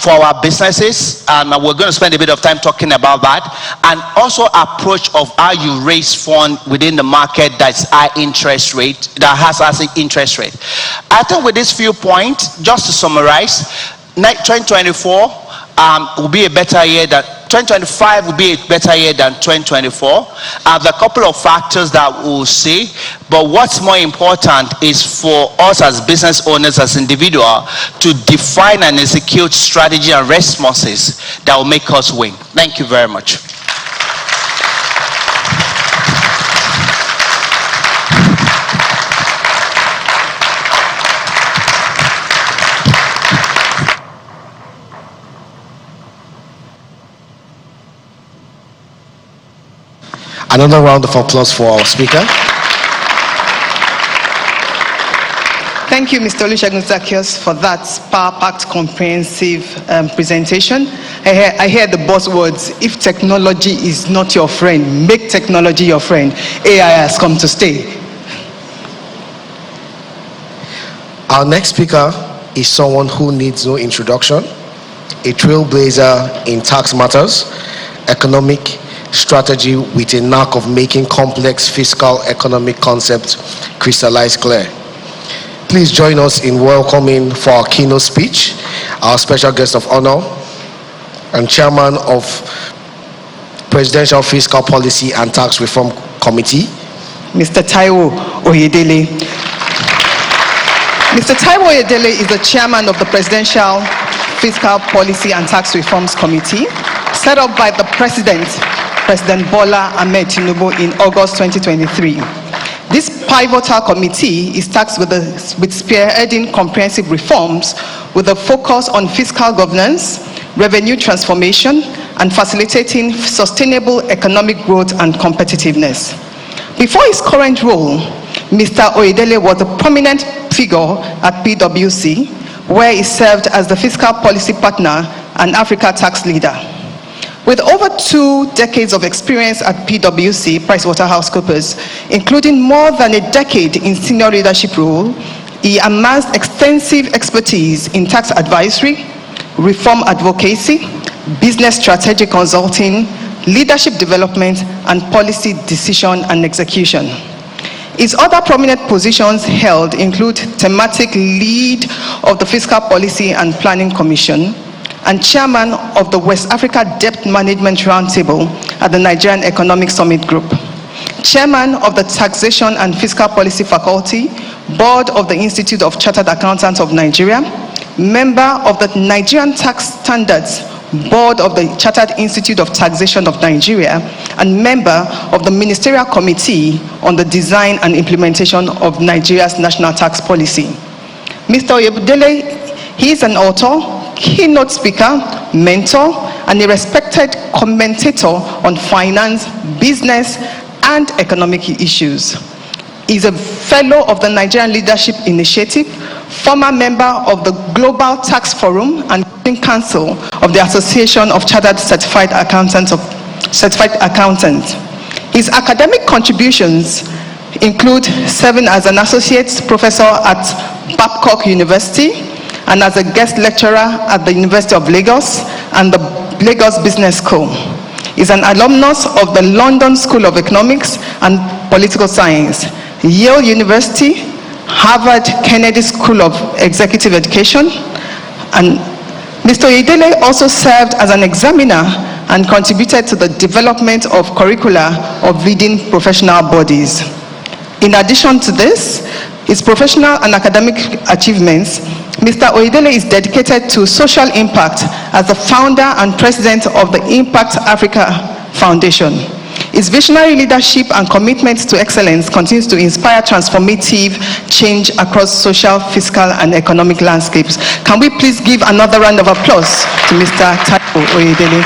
Speaker 5: for our businesses, and we're going to spend a bit of time talking about that, and also approach of how you raise fund within the market that's high interest rate, that has high interest rate. I think with these few points, just to summarize, 2024 will be a better year than 2025 will be a better year than 2024. There are a couple of factors that we'll see, but what's more important is for us as business owners, as individuals, to define and execute strategy and responses that will make us win. Thank you very much.
Speaker 1: Another round of applause for our speaker.
Speaker 3: Thank you, Mr. Olusegun Zaccheaus, for that power-packed, comprehensive presentation. I hear the buzzwords, if technology is not your friend, make technology your friend. AI has come to stay.
Speaker 1: Our next speaker is someone who needs no introduction, a trailblazer in tax matters, economic strategy with a knack of making complex fiscal economic concepts crystallize clear. Please join us in welcoming for our keynote speech our special guest of honor and chairman of Presidential Fiscal Policy and Tax Reform Committee, Mr. Taiwo Oyedele. Mr. Taiwo Oyedele is the chairman of the Presidential Fiscal Policy and Tax Reforms Committee, set up by the President Bola Ahmed Tinubu in August 2023. This pivotal committee is tasked with spearheading comprehensive reforms with a focus on fiscal governance, revenue transformation, and facilitating sustainable economic growth and competitiveness. Before his current role, Mr. Oyedele was a prominent figure at PwC, where he served as the fiscal policy partner and Africa tax leader. With over 2 decades of experience at PwC, PricewaterhouseCoopers, including more than a decade in senior leadership role, he amassed extensive expertise in tax advisory, reform advocacy, business strategic consulting, leadership development, and policy decision and execution. His other prominent positions held include thematic lead of the Fiscal Policy and Planning Commission, and chairman of the West Africa Debt Management Roundtable at the Nigerian Economic Summit Group, chairman of the Taxation and Fiscal Policy Faculty, board of the Institute of Chartered Accountants of Nigeria, member of the Nigerian Tax Standards board of the Chartered Institute of Taxation of Nigeria, and member of the Ministerial Committee on the Design and Implementation of Nigeria's National Tax Policy. Mr. Oyedele, he is an author, keynote speaker,
Speaker 3: mentor, and a respected commentator on finance, business, and economic issues. He's a fellow of the Nigerian Leadership Initiative, former member of the Global Tax Forum and Council of the Association of Chartered Certified Accountants. His academic contributions include serving as an associate professor at Babcock University and as a guest lecturer at the University of Lagos and the Lagos Business School. He's an alumnus of the London School of Economics and Political Science, Yale University, Harvard Kennedy School of Executive Education, and Mr. Oyedele also served as an examiner and contributed to the development of curricula of leading professional bodies. In addition to this, his professional and academic achievements, Mr. Oyedele is dedicated to social impact as the founder and president of the Impact Africa Foundation. His visionary leadership and commitment to excellence continues to inspire transformative change across social, fiscal, and economic landscapes. Can we please give another round of applause to Mr. Taiwo Oyedele?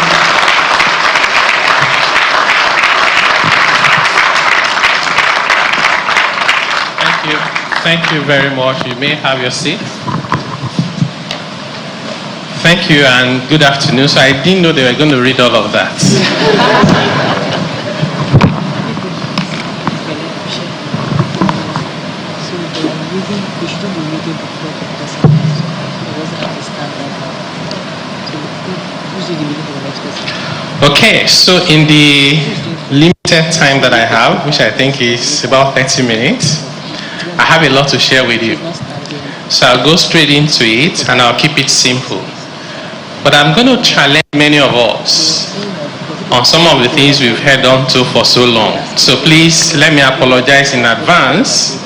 Speaker 6: Thank you. Thank you very much. You may have your seat. Thank you and good afternoon. So I didn't know they were going to read all of that. Okay, so in the limited time that I have, which I think is about 30 minutes, I have a lot to share with you. So I'll go straight into it and I'll keep it simple. But I'm going to challenge many of us on some of the things we've held on to for so long. So please let me apologize in advance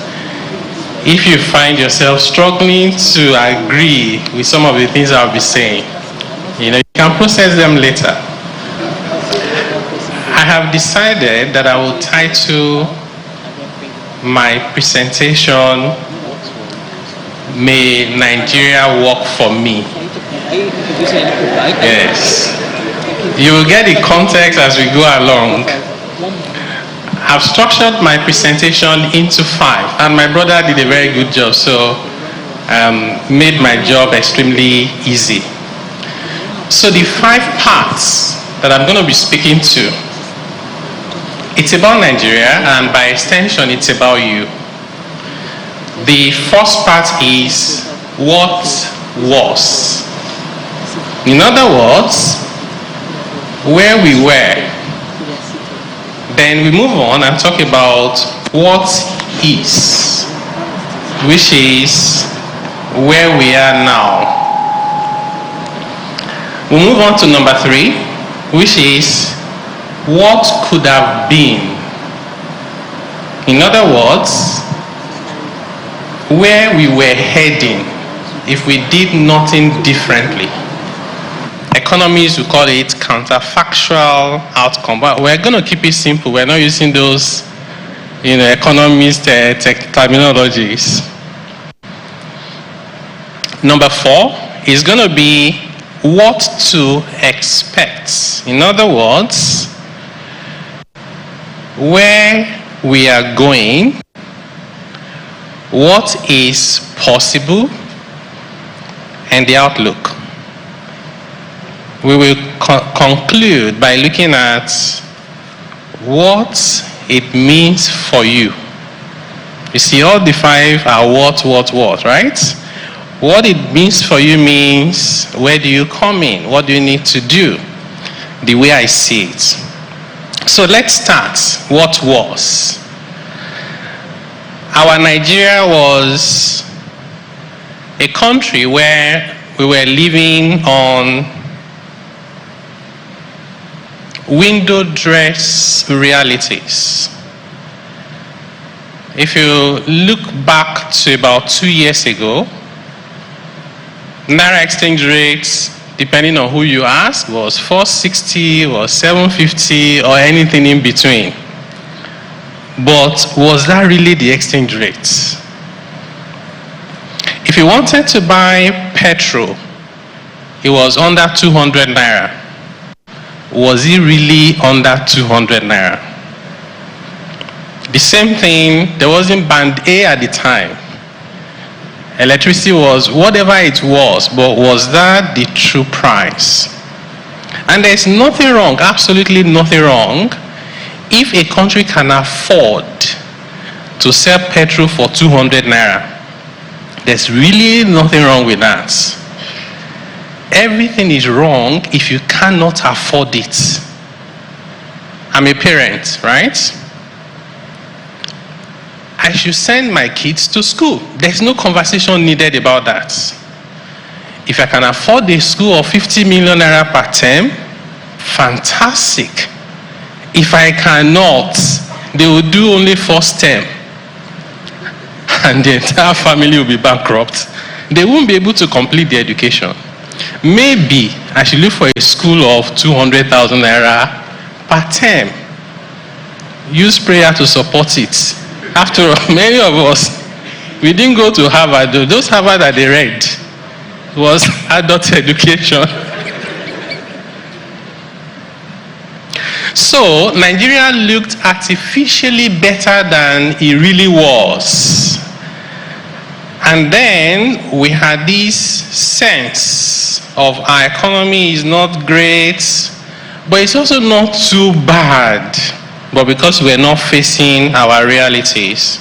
Speaker 6: if you find yourself struggling to agree with some of the things I'll be saying. You can process them later. I have decided that I will title my presentation, May Nigeria Work for Me. Yes. You will get the context as we go along. I've structured my presentation into 5, and my brother did a very good job, so made my job extremely easy. So the 5 parts that I'm going to be speaking to, it's about Nigeria, and by extension, it's about you. The first part is what was. In other words, where we were. Then we move on and talk about what is, which is where we are now. We move on to number 3, which is what could have been. In other words, where we were heading if we did nothing differently. Economists will call it counterfactual outcome, but we're going to keep it simple. We're not using those, economist terminologies. Number 4 is going to be what to expect. In other words, where we are going, what is possible, and the outlook. We will conclude by looking at what it means for you. You see, all the 5 are what, right? What it means for you means, where do you come in? What do you need to do? The way I see it. So let's start. What was? Our Nigeria was a country where we were living on window dress realities. If you look back to about 2 years ago, Naira exchange rates, depending on who you ask, was 460, was 750, or anything in between. But was that really the exchange rate? If you wanted to buy petrol it was under 200 naira. Was it really under 200 naira? The same thing, there wasn't band A at the time. Electricity was whatever it was, but was that the true price? And there's nothing wrong, absolutely nothing wrong, if a country can afford to sell petrol for 200 naira. There's really nothing wrong with that. Everything is wrong if you cannot afford it. I'm a parent, right? I should send my kids to school. There's no conversation needed about that. If I can afford a school of 50 million naira per term, fantastic. If I cannot, they will do only first term. And the entire family will be bankrupt. They won't be able to complete their education. Maybe I should look for a school of 200,000 naira per term. Use prayer to support it. After all, many of us, we didn't go to Harvard. Those Harvard that they read was adult education. So Nigeria looked artificially better than it really was. And then we had this sense of our economy is not great, but it's also not too bad. But because we're not facing our realities,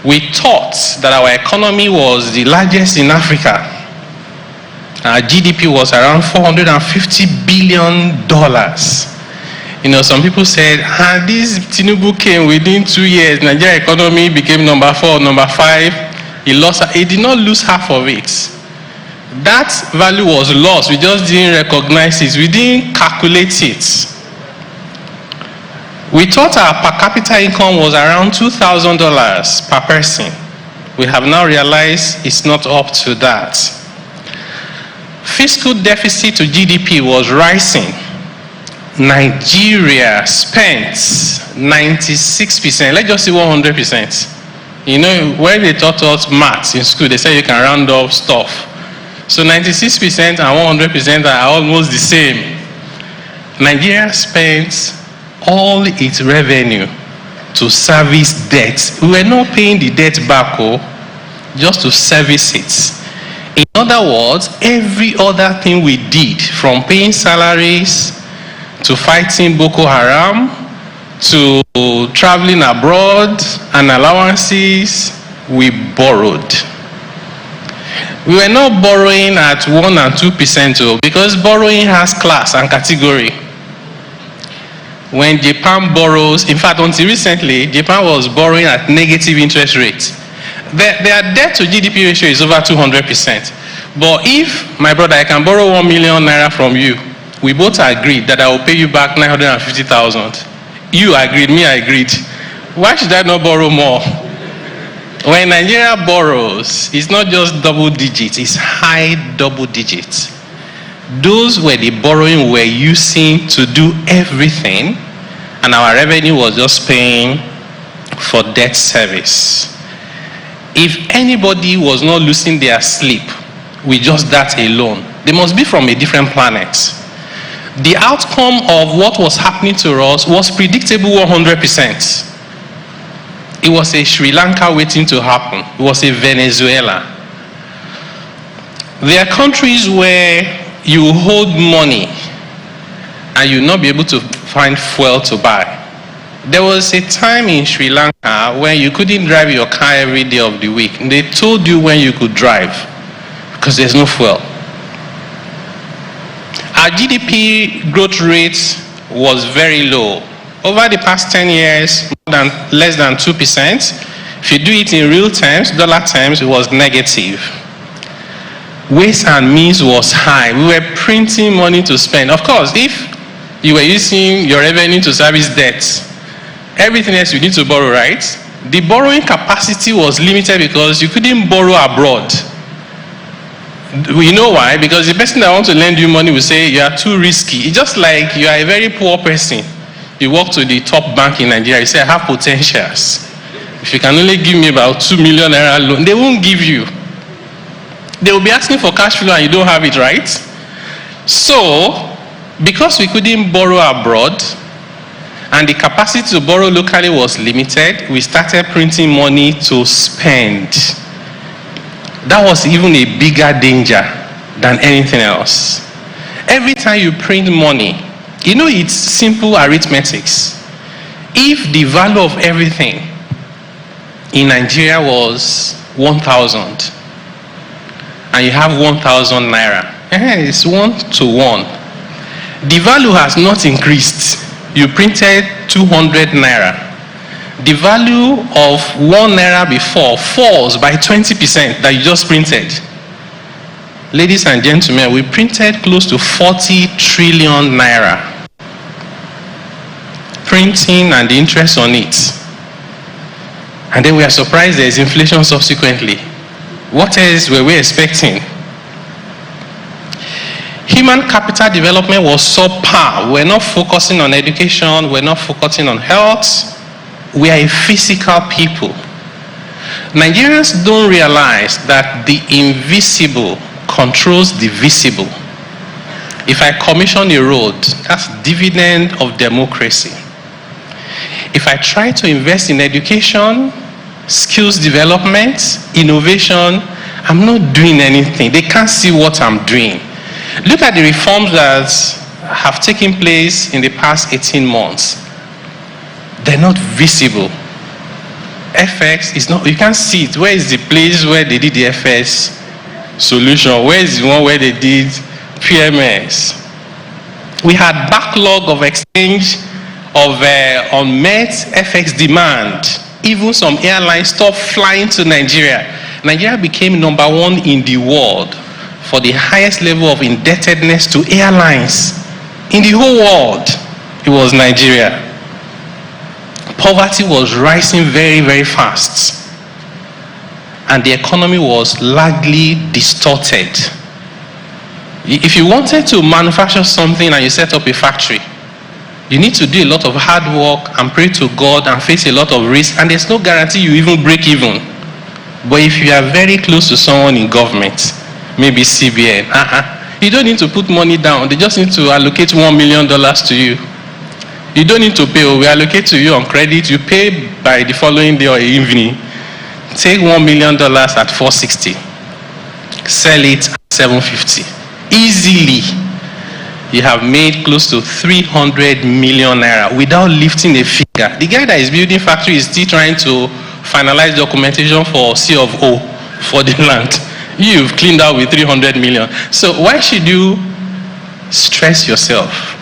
Speaker 6: we thought that our economy was the largest in Africa. Our GDP was around $450 billion. You know, some people said, this Tinubu came within 2 years, Nigeria economy became number 4, number 5. He did not lose half of it. That value was lost. We just didn't recognize it. We didn't calculate it. We thought our per capita income was around $2,000 per person. We have now realized it's not up to that. Fiscal deficit to GDP was rising. Nigeria spent 96%. Let's just say 100%. You know, when they taught us maths in school, they said you can round off stuff. So 96% and 100% are almost the same. Nigeria spent all its revenue to service debt. We were not paying the debt back, just to service it. In other words, every other thing we did, from paying salaries, to fighting Boko Haram, to traveling abroad and allowances, we borrowed. We were not borrowing at 1 and 2%, because borrowing has class and category. When Japan borrows, in fact, until recently, Japan was borrowing at negative interest rates. Their debt to GDP ratio is over 200%. But if, my brother, I can borrow 1 million naira from you, we both agreed that I will pay you back 950,000. You agreed, me I agreed. Why should I not borrow more? When Nigeria borrows, it's not just double digits, it's high double digits. Those were the borrowing we're using to do everything, and our revenue was just paying for debt service. If anybody was not losing their sleep with just that alone, they must be from a different planet. The outcome of what was happening to us was predictable 100%. It was a Sri Lanka waiting to happen. It was a Venezuela. There are countries where you hold money and you'll not be able to find fuel to buy. There was a time in Sri Lanka when you couldn't drive your car every day of the week. They told you when you could drive because there's no fuel. Our GDP growth rate was very low. Over the past 10 years, less than 2%. If you do it in real terms, dollar terms, it was negative. Waste and means was high. We were printing money to spend. Of course, if you were using your revenue to service debt, everything else you need to borrow, right? The borrowing capacity was limited because you couldn't borrow abroad. You know why? Because the person that wants to lend you money will say you are too risky. It's just like you are a very poor person. You walk to the top bank in Nigeria, you say I have potentials. If you can only give me about 2 million naira loan, they won't give you. They will be asking for cash flow and you don't have it, right? So, because we couldn't borrow abroad, and the capacity to borrow locally was limited, we started printing money to spend. That was even a bigger danger than anything else. Every time you print money, you know, it's simple arithmetics. If the value of everything in Nigeria was 1,000, and you have 1,000 naira, it's 1 to 1. The value has not increased. You printed 200 naira. The value of 1 naira before falls by 20% that you just printed. Ladies and gentlemen, we printed close to 40 trillion naira. Printing and the interest on it. And then we are surprised there is inflation subsequently. What else were we expecting? Human capital development was subpar. We're not focusing on education. We're not focusing on health. We are a physical people. Nigerians don't realize that the invisible controls the visible. If I commission a road, that's dividend of democracy. If I try to invest in education, skills development, innovation, I'm not doing anything. They can't see what I'm doing. Look at the reforms that have taken place in the past 18 months. They're not visible. FX is not, you can't see it. Where is the place where they did the FS solution? Where is the one where they did PMS? We had backlog of exchange of unmet FX demand. Even some airlines stopped flying to Nigeria. Nigeria became #1 in the world for the highest level of indebtedness to airlines. In the whole world, it was Nigeria. Poverty was rising very, very fast. And the economy was largely distorted. If you wanted to manufacture something and you set up a factory, you need to do a lot of hard work and pray to God and face a lot of risk, and there's no guarantee you even break even. But if you are very close to someone in government, maybe CBN, you don't need to put money down. They just need to allocate $1 million to you. You don't need to pay. We allocate to you on credit. You pay by the following day or evening. Take $1 million at 460. Sell it at 750. Easily, you have made close to 300 million naira without lifting a finger. The guy that is building factory is still trying to finalize documentation for C of O for the land. You've cleaned out with 300 million. So why should you stress yourself?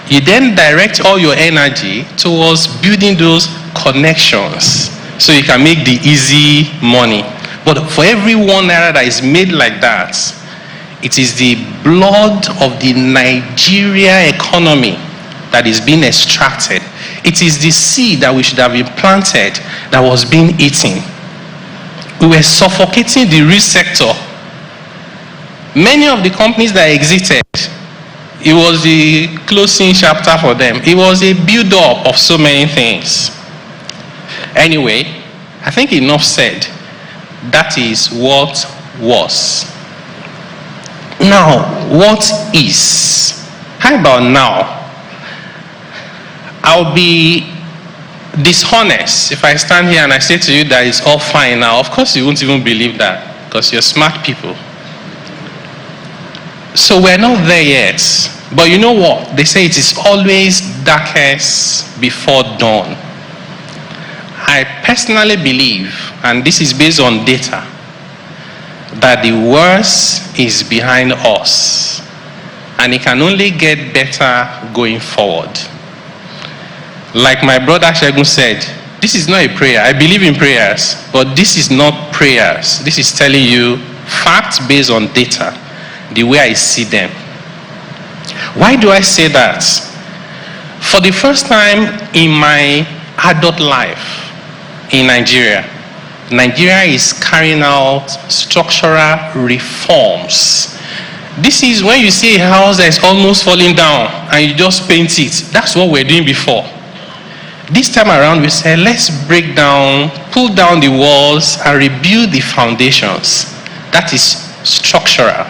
Speaker 6: You then direct all your energy towards building those connections so you can make the easy money. But for every 1 naira that is made like that, it is the blood of the Nigeria economy that is being extracted. It is the seed that we should have been planted that was being eaten. We were suffocating the real sector. Many of the companies that exited, it was the closing chapter for them. It was a build-up of so many things. Anyway, I think enough said. That is what was. Now, what is? How about now? I'll be dishonest if I stand here and I say to you that it's all fine now. Of course, you won't even believe that because you're smart people. So we're not there yet. But you know what? They say it is always darkest before dawn. I personally believe, and this is based on data, that the worst is behind us. And it can only get better going forward. Like my brother Shegun said, this is not a prayer. I believe in prayers, but this is not prayers. This is telling you facts based on data, the way I see them. Why do I say that? For the first time in my adult life in Nigeria, Nigeria is carrying out structural reforms. This is when you see a house that is almost falling down and you just paint it. That's what we're doing before. This time around we said, let's break down, pull down the walls and rebuild the foundations. That is structural.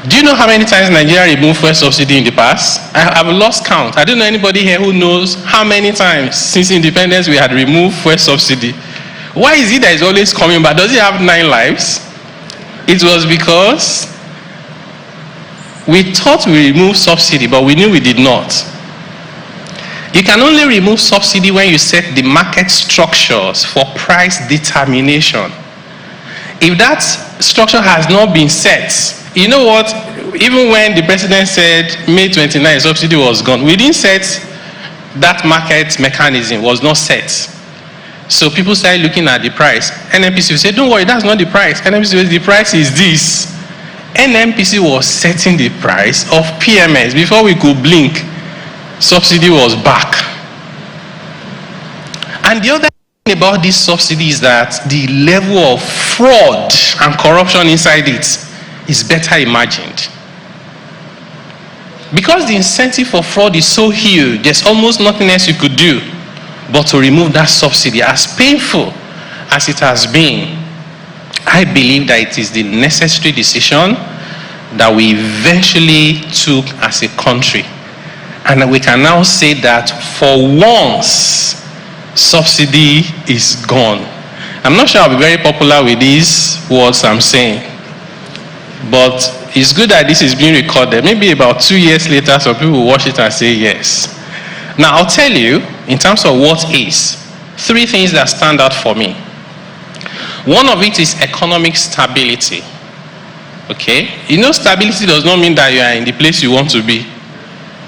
Speaker 6: Do you know how many times Nigeria removed fuel subsidy in the past? I've lost count. I don't know anybody here who knows how many times since independence we had removed fuel subsidy. Why is it that it's always coming back? Does it have 9 lives? It was because we thought we removed subsidy, but we knew we did not. You can only remove subsidy when you set the market structures for price determination. If that structure has not been set, you know what? Even when the president said May 29 subsidy was gone, we didn't set that market mechanism, was not set. So people started looking at the price. NNPC will say, don't worry, that's not the price. NNPC will say, the price is this. NNPC was setting the price of PMS. Before we could blink, subsidy was back. And the other thing about this subsidy is that the level of fraud and corruption inside it is better imagined. Because the incentive for fraud is so huge, there's almost nothing else you could do but to remove that subsidy. As painful as it has been, I believe that it is the necessary decision that we eventually took as a country. And we can now say that for once, subsidy is gone. I'm not sure I'll be very popular with these words I'm saying, but it's good that this is being recorded. Maybe about 2 years later, some people will watch it and say yes. Now, I'll tell you, in terms of what is, 3 things that stand out for me. One of it is economic stability. Okay? You know, stability does not mean that you are in the place you want to be.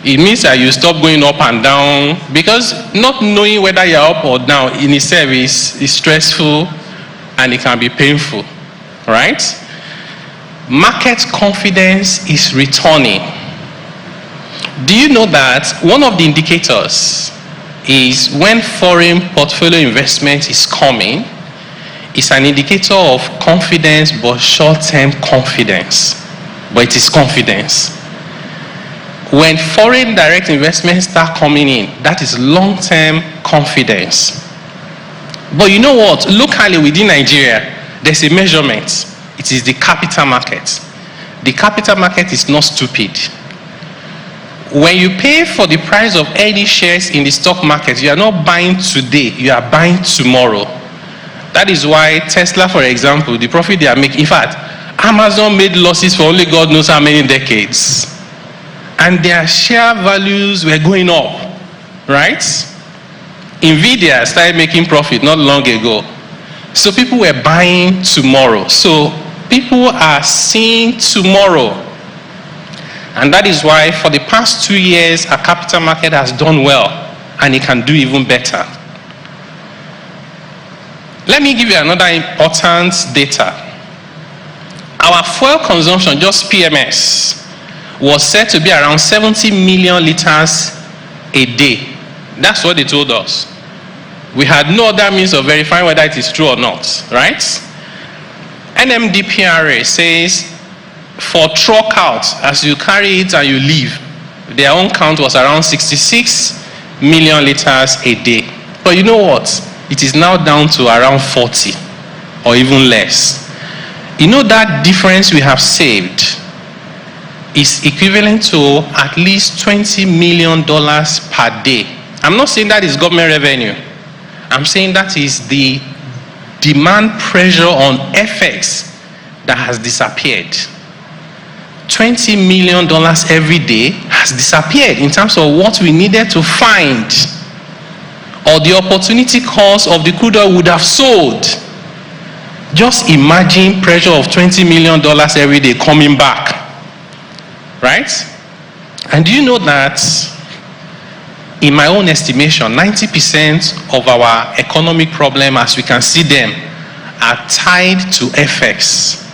Speaker 6: It means that you stop going up and down, because not knowing whether you're up or down in itself is stressful and it can be painful, right? Market confidence is returning. Do you know that one of the indicators is when foreign portfolio investment is coming? It's an indicator of confidence, but short-term confidence. But it is confidence. When foreign direct investments start coming in, that is long-term confidence. But you know what? Locally within Nigeria, there's a measurement. It is the capital market. The capital market is not stupid. When you pay for the price of any shares in the stock market, you are not buying today, you are buying tomorrow. That is why Tesla, for example, the profit they are making, in fact, Amazon made losses for only God knows how many decades. And their share values were going up, right? Nvidia started making profit not long ago. So people were buying tomorrow. So people are seeing tomorrow. And that is why for the past 2 years, our capital market has done well, and it can do even better. Let me give you another important data. Our fuel consumption, just PMS, was said to be around 70 million liters a day. That's what they told us. We had no other means of verifying whether it is true or not, right? NMDPRA says for truck out, as you carry it and you leave, their own count was around 66 million liters a day. But you know what? It is now down to around 40 or even less. You know that difference we have saved is equivalent to at least $20 million per day. I'm not saying that is government revenue. I'm saying that is the demand pressure on FX that has disappeared. $20 million every day has disappeared in terms of what we needed to find, or the opportunity cost of the crude oil would have sold. Just imagine pressure of $20 million every day coming back. Right? And do you know that, in my own estimation, 90% of our economic problems, as we can see them, are tied to FX.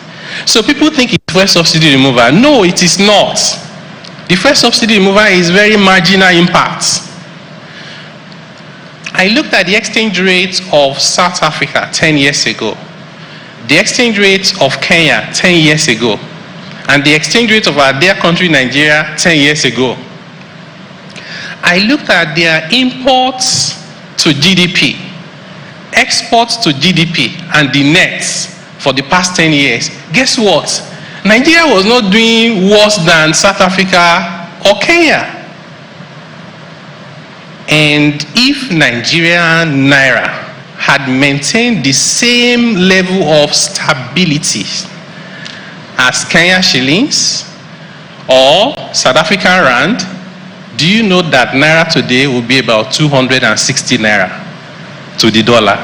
Speaker 6: So people think it's fuel subsidy removal. No, it is not. The fuel subsidy removal is very marginal impact. I looked at the exchange rate of South Africa 10 years ago, the exchange rate of Kenya 10 years ago, and the exchange rate of our dear country Nigeria 10 years ago. I looked at their imports to GDP, exports to GDP, and the nets for the past 10 years. Guess what? Nigeria was not doing worse than South Africa or Kenya. And if Nigerian Naira had maintained the same level of stability as Kenya shillings or South African rand, do you know that Naira today will be about 260 Naira to the dollar?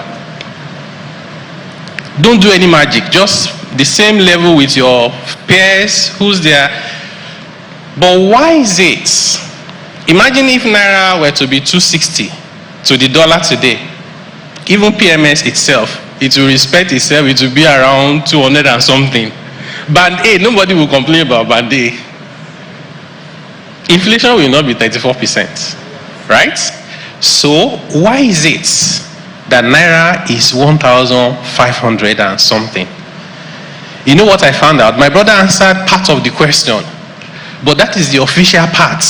Speaker 6: Don't do any magic, just the same level with your peers, who's there. But why is it? Imagine if Naira were to be 260 to the dollar today. Even PMS itself, it will respect itself, it will be around 200 and something. Band A, nobody will complain about Band A. Inflation will not be 34%, right? So why is it that Naira is 1,500 and something? You know what I found out? My brother answered part of the question, but that is the official part.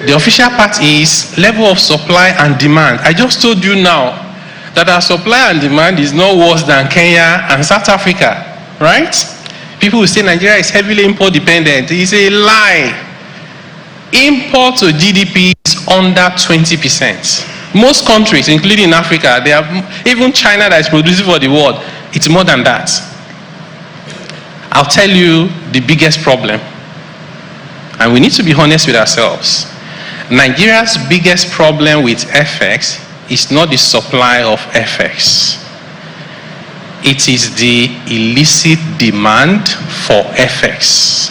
Speaker 6: The official part is level of supply and demand. I just told you now that our supply and demand is no worse than Kenya and South Africa, right? People will say Nigeria is heavily import dependent. It's a lie. Import to GDP is under 20%. Most countries, including Africa, they have, even China that is producing for the world, it's more than that. I'll tell you the biggest problem, and we need to be honest with ourselves. Nigeria's biggest problem with FX is not the supply of FX. It is the illicit demand for FX.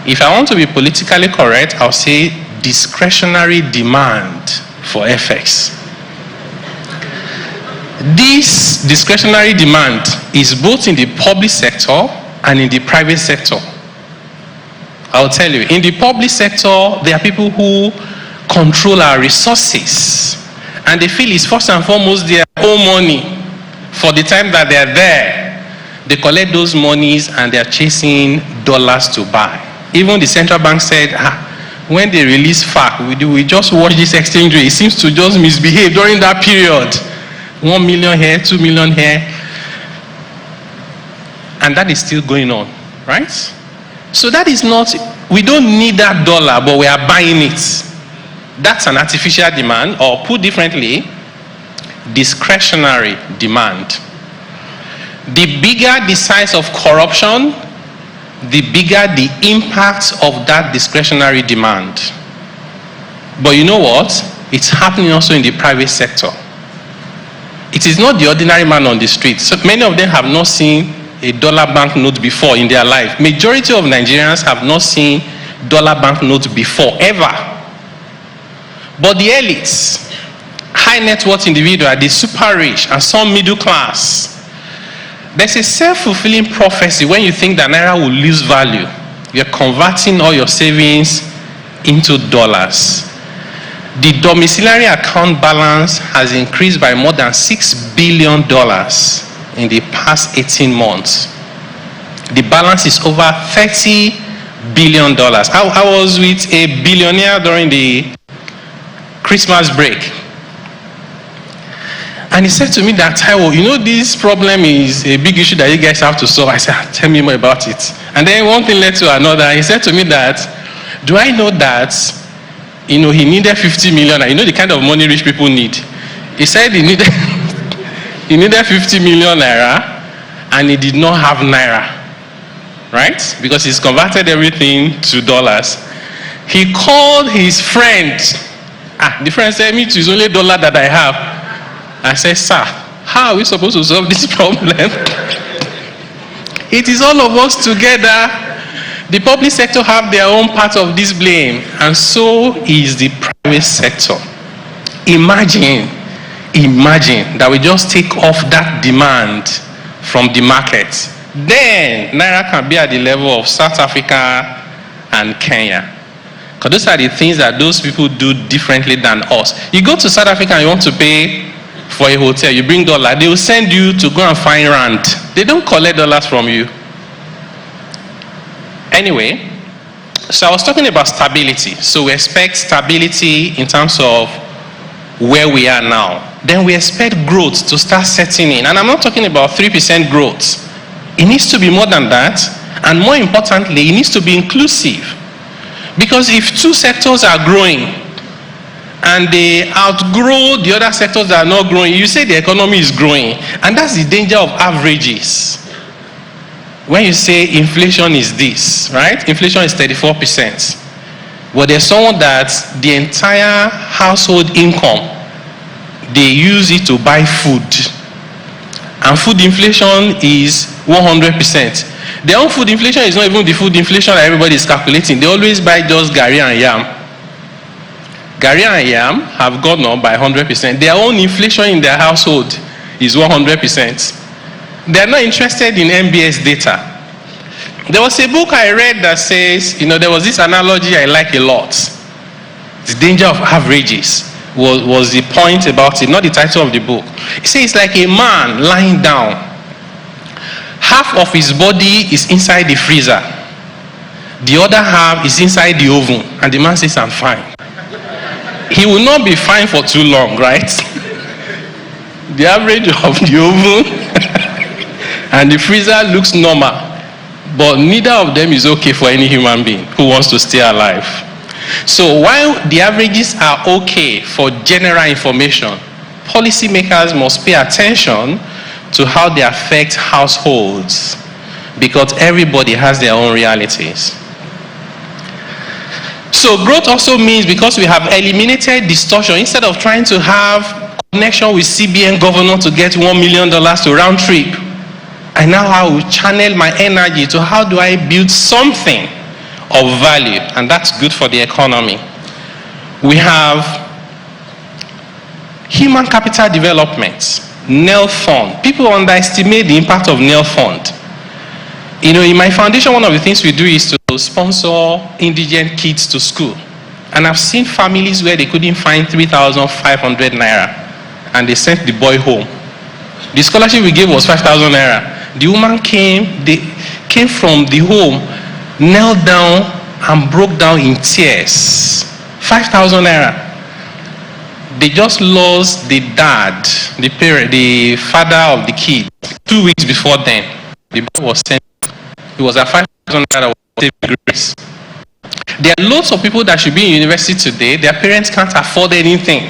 Speaker 6: If I want to be politically correct, I'll say discretionary demand for FX. This discretionary demand is both in the public sector and in the private sector. I'll tell you, in the public sector, there are people who control our resources, and they feel it's first and foremost their own money. For the time that they're there, they collect those monies and they're chasing dollars to buy. Even the central bank said, when they release FAC, we just watch this exchange rate. It seems to just misbehave during that period. 1 million here, 2 million here. And that is still going on, right? So that is not, we don't need that dollar, but we are buying it. That's an artificial demand, or put differently, discretionary demand. The bigger the size of corruption, the bigger the impact of that discretionary demand. But you know what? It's happening also in the private sector. It is not the ordinary man on the street. So many of them have not seen a dollar banknote before in their life. Majority of Nigerians have not seen dollar banknotes before, ever. But the elites, high net worth individuals, the super rich, and some middle class, there's a self-fulfilling prophecy when you think that Naira will lose value. You're converting all your savings into dollars. The domiciliary account balance has increased by more than $6 billion in the past 18 months. The balance is over $30 billion. I was with a billionaire during the Christmas break. And he said to me that, Taiwo, you know this problem is a big issue that you guys have to solve. I said, tell me more about it. And then one thing led to another. He said to me that, do I know that, he needed 50 million. You know the kind of money rich people need. He said he needed, he needed 50 million Naira, and he did not have Naira, right? Because he's converted everything to dollars. He called his friend. The friend said, me too, it's only dollar that I have. I said, sir, how are we supposed to solve this problem? It is all of us together. The public sector have their own part of this blame, and so is the private sector. Imagine that we just take off that demand from the market. Then Naira can be at the level of South Africa and Kenya. Because those are the things that those people do differently than us. You go to South Africa and you want to pay for a hotel, you bring dollar, they will send you to go and find rand. They don't collect dollars from you. Anyway, so I was talking about stability. So we expect stability in terms of where we are now. Then we expect growth to start setting in. And I'm not talking about 3% growth It needs to be more than that, and more importantly, it needs to be inclusive. Because if two sectors are growing and they outgrow the other sectors that are not growing, you say the economy is growing, and that's the danger of averages. When you say inflation is this, right? Inflation is 34%. But there's someone that the entire household income, they use it to buy food. And food inflation is 100%. Their own food inflation is not even the food inflation that everybody is calculating. They always buy just Gari and yam. Gari and yam have gone up by 100%. Their own inflation in their household is 100%. They're not interested in MBS data. There was a book I read that says, there was this analogy I like a lot. The danger of averages was the point about it, not the title of the book. It says it's like a man lying down. Half of his body is inside the freezer. The other half is inside the oven. And the man says, I'm fine. He will not be fine for too long, right? The average of the oven and the freezer looks normal, but neither of them is okay for any human being who wants to stay alive. So while the averages are okay for general information, policymakers must pay attention to how they affect households, because everybody has their own realities. So growth also means, because we have eliminated distortion, instead of trying to have connection with CBN governor to get $1 million to round trip, I now will channel my energy to how do I build something of value, and that's good for the economy. We have human capital development, NEL fund. People underestimate the impact of NEL fund. In my foundation, one of the things we do is to sponsor indigent kids to school. And I've seen families where they couldn't find 3,500 naira, and they sent the boy home. The scholarship we gave was 5,000 naira. The woman came from the home, knelt down and broke down in tears. 5,000 naira. They just lost the dad, the parent, the father of the kid. 2 weeks before then, the boy was sent. It was at 5,000 naira. Grace. There are lots of people that should be in university today. Their parents can't afford anything.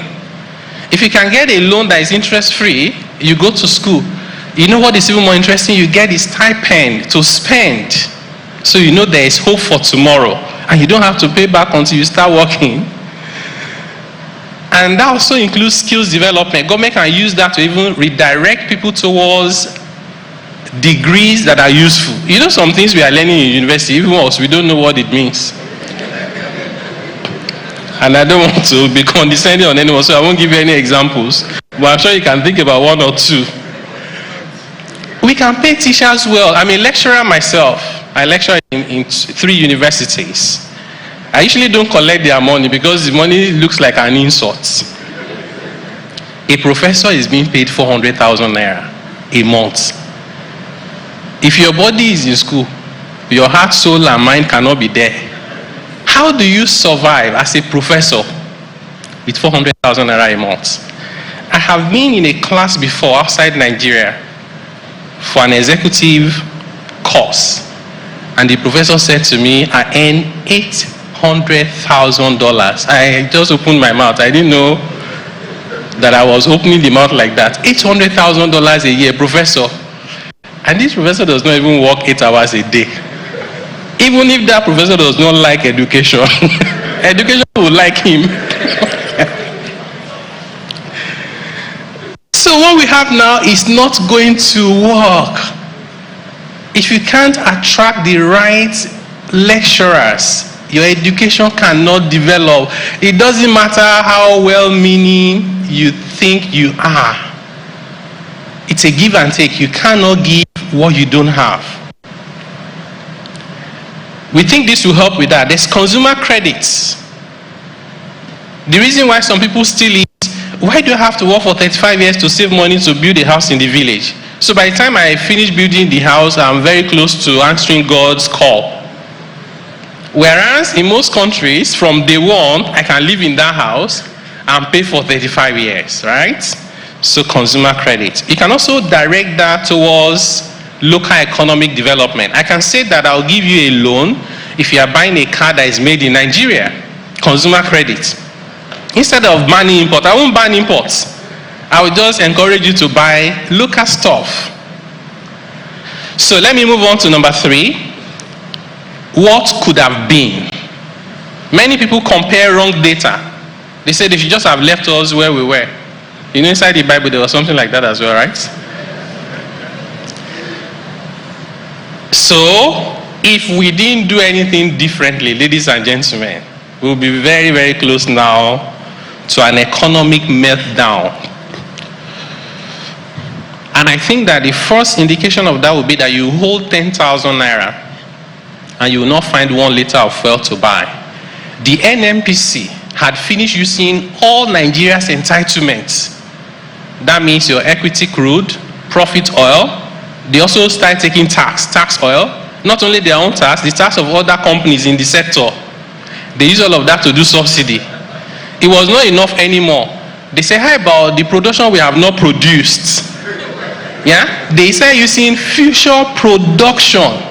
Speaker 6: If you can get a loan that is interest-free, you go to school. You know what is even more interesting? You get a stipend to spend. So there is hope for tomorrow. And you don't have to pay back until you start working. And that also includes skills development. Government can use that to even redirect people towards degrees that are useful. Some things we are learning in university, even us, we don't know what it means. And I don't want to be condescending on anyone, so I won't give you any examples. But I'm sure you can think about one or two. We can pay teachers well. I'm a lecturer myself. I lecture in 3 universities. I usually don't collect their money because the money looks like an insult. A professor is being paid 400,000 naira a month. If your body is in school, your heart, soul, and mind cannot be there. How do you survive as a professor with 400,000 naira a month? I have been in a class before outside Nigeria for an executive course, and the professor said to me, I earn $800,000. I just opened my mouth. I didn't know that I was opening the mouth like that. $800,000 a year, professor. And this professor does not even work 8 hours a day. Even if that professor does not like education, education will like him. So what we have now is not going to work. If you can't attract the right lecturers, your education cannot develop. It doesn't matter how well-meaning you think you are. It's a give and take. You cannot give what you don't have. We think this will help with that. There's consumer credits. The reason why some people still eat, why do I have to work for 35 years to save money to build a house in the village? So by the time I finish building the house, I'm very close to answering God's call. Whereas in most countries, from day one, I can live in that house and pay for 35 years, right? So consumer credit. You can also direct that towards local economic development. I can say that I'll give you a loan if you are buying a car that is made in Nigeria, consumer credit. Instead of banning import, I won't ban imports. I will just encourage you to buy local stuff. So let me move on to number 3. What could have been? Many people compare wrong data. They say they should just have left us where we were. You know, inside the Bible there was something like that as well, right? So, if we didn't do anything differently, ladies and gentlemen, we'll be very, very close now to an economic meltdown. And I think that the first indication of that would be that you hold 10,000 naira and you will not find 1 liter of fuel to buy. The NMPC had finished using all Nigeria's entitlements. That means your equity crude, profit oil. They also start taking tax oil. Not only their own tax, the tax of other companies in the sector. They use all of that to do subsidy. It was not enough anymore. They say, how about the production we have not produced? Yeah? They start using future production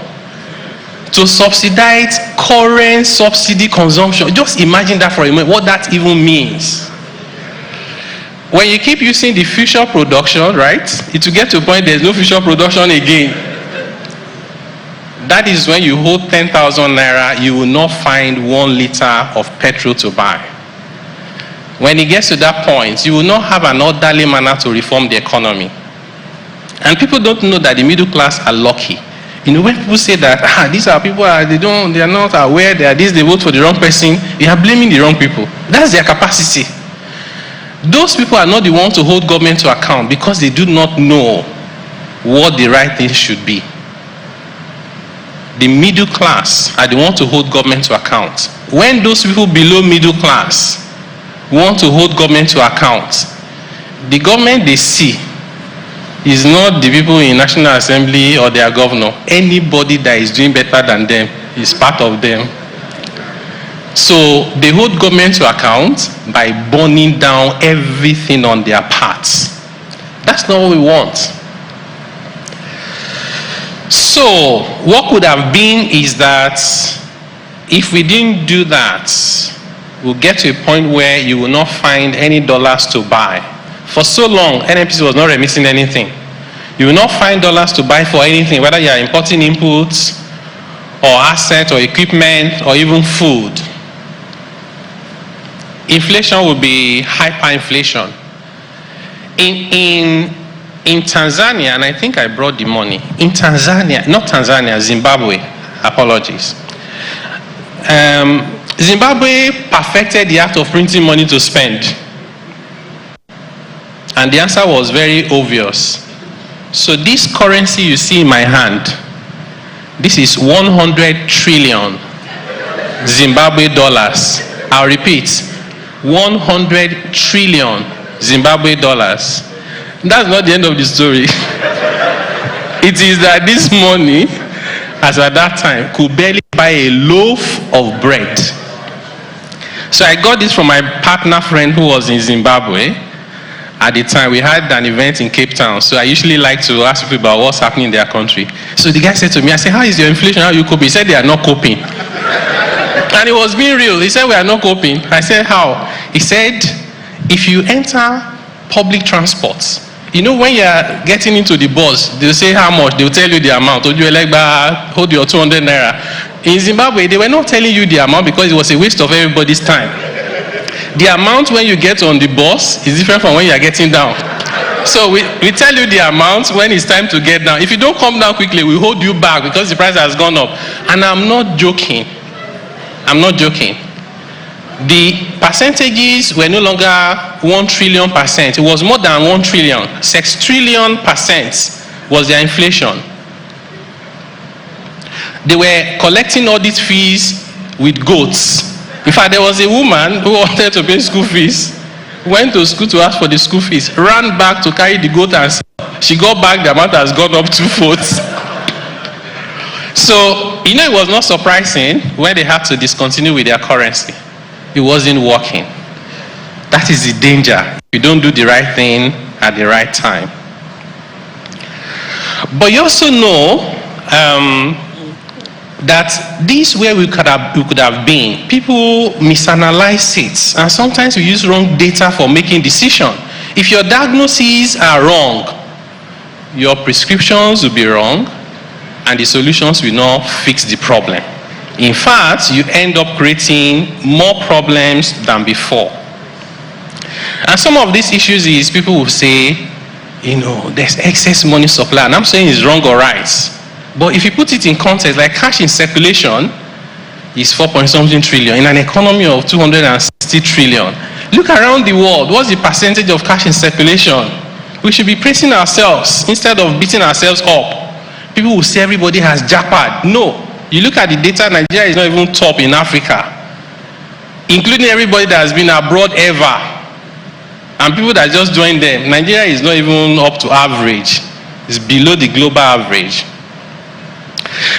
Speaker 6: to subsidize current subsidy consumption. Just imagine that for a moment, what that even means. When you keep using the future production, right, it will get to a point there's no future production again. That is when you hold 10,000 naira, you will not find 1 liter of petrol to buy. When it gets to that point, you will not have an orderly manner to reform the economy. And people don't know that the middle class are lucky. You know, when people say that, these are people, they are not aware, they vote for the wrong person, they are blaming the wrong people. That's their capacity. Those people are not the ones to hold government to account because they do not know what the right thing should be. The middle class are the ones to hold government to account. When those people below middle class want to hold government to account, the government they see is not the people in National Assembly or their governor. Anybody that is doing better than them is part of them. So they hold government to account by burning down everything on their parts. That's not what we want. So what could have been is that if we didn't do that, we'll get to a point where you will not find any dollars to buy. For so long, NMPC was not remitting anything. You will not find dollars to buy for anything, whether you are importing inputs or assets or equipment or even food. Inflation will be hyperinflation. In Tanzania, and I think I brought the money. In Tanzania, not Tanzania, Zimbabwe, apologies. Zimbabwe perfected the art of printing money to spend. And the answer was very obvious. So this currency you see in my hand, this is 100 trillion Zimbabwe dollars. I'll repeat, 100 trillion Zimbabwe dollars. That's not the end of the story. It is that this money, as at that time, could barely buy a loaf of bread. So I got this from my partner friend who was in Zimbabwe. At the time, we had an event in Cape Town. So I usually like to ask people about what's happening in their country. So the guy said to me, I said, how is your inflation? How are you coping? He said, they are not coping. And it was being real. He said, we are not coping. I said, how? He said, if you enter public transport, you know, when you are getting into the bus, they'll say how much, they'll tell you the amount. Hold your 200 naira. In Zimbabwe, they were not telling you the amount because it was a waste of everybody's time. The amount when you get on the bus is different from when you are getting down. So we tell you the amount when it's time to get down. If you don't come down quickly, we hold you back because the price has gone up. And I'm not joking. I'm not joking. The percentages were no longer 1 trillion percent. It was more than 1 trillion. 6 trillion percent was their inflation. They were collecting audit fees with goats. In fact, there was a woman who wanted to pay school fees, went to school to ask for the school fees, ran back to carry the goat and she got back, the amount has gone up 2-fold. So, you know, it was not surprising when they had to discontinue with their currency. It wasn't working. That is the danger. You don't do the right thing at the right time. But you also know that this where we could have been, people misanalyze it, and sometimes we use wrong data for making decisions. If your diagnoses are wrong, your prescriptions will be wrong, and the solutions will not fix the problem. In fact, you end up creating more problems than before. And some of these issues is people will say, there's excess money supply, and I'm saying it's wrong or right. But if you put it in context, like cash in circulation is 4.something trillion in an economy of 260 trillion. Look around the world, what's the percentage of cash in circulation? We should be praising ourselves instead of beating ourselves up. People will say everybody has jackpot. No. You look at the data, Nigeria is not even top in Africa, including everybody that has been abroad ever. And people that just joined them, Nigeria is not even up to average. It's below the global average.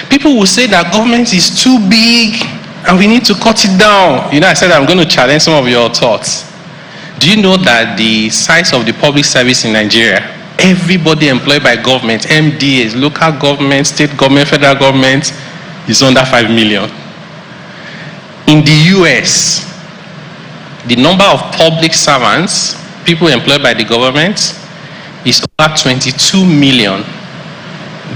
Speaker 6: People will say that government is too big and we need to cut it down. I said I'm going to challenge some of your thoughts. Do you know that the size of the public service in Nigeria, everybody employed by government, MDAs, local government, state government, federal government, is under 5 million. In the US, the number of public servants, people employed by the government, is over 22 million.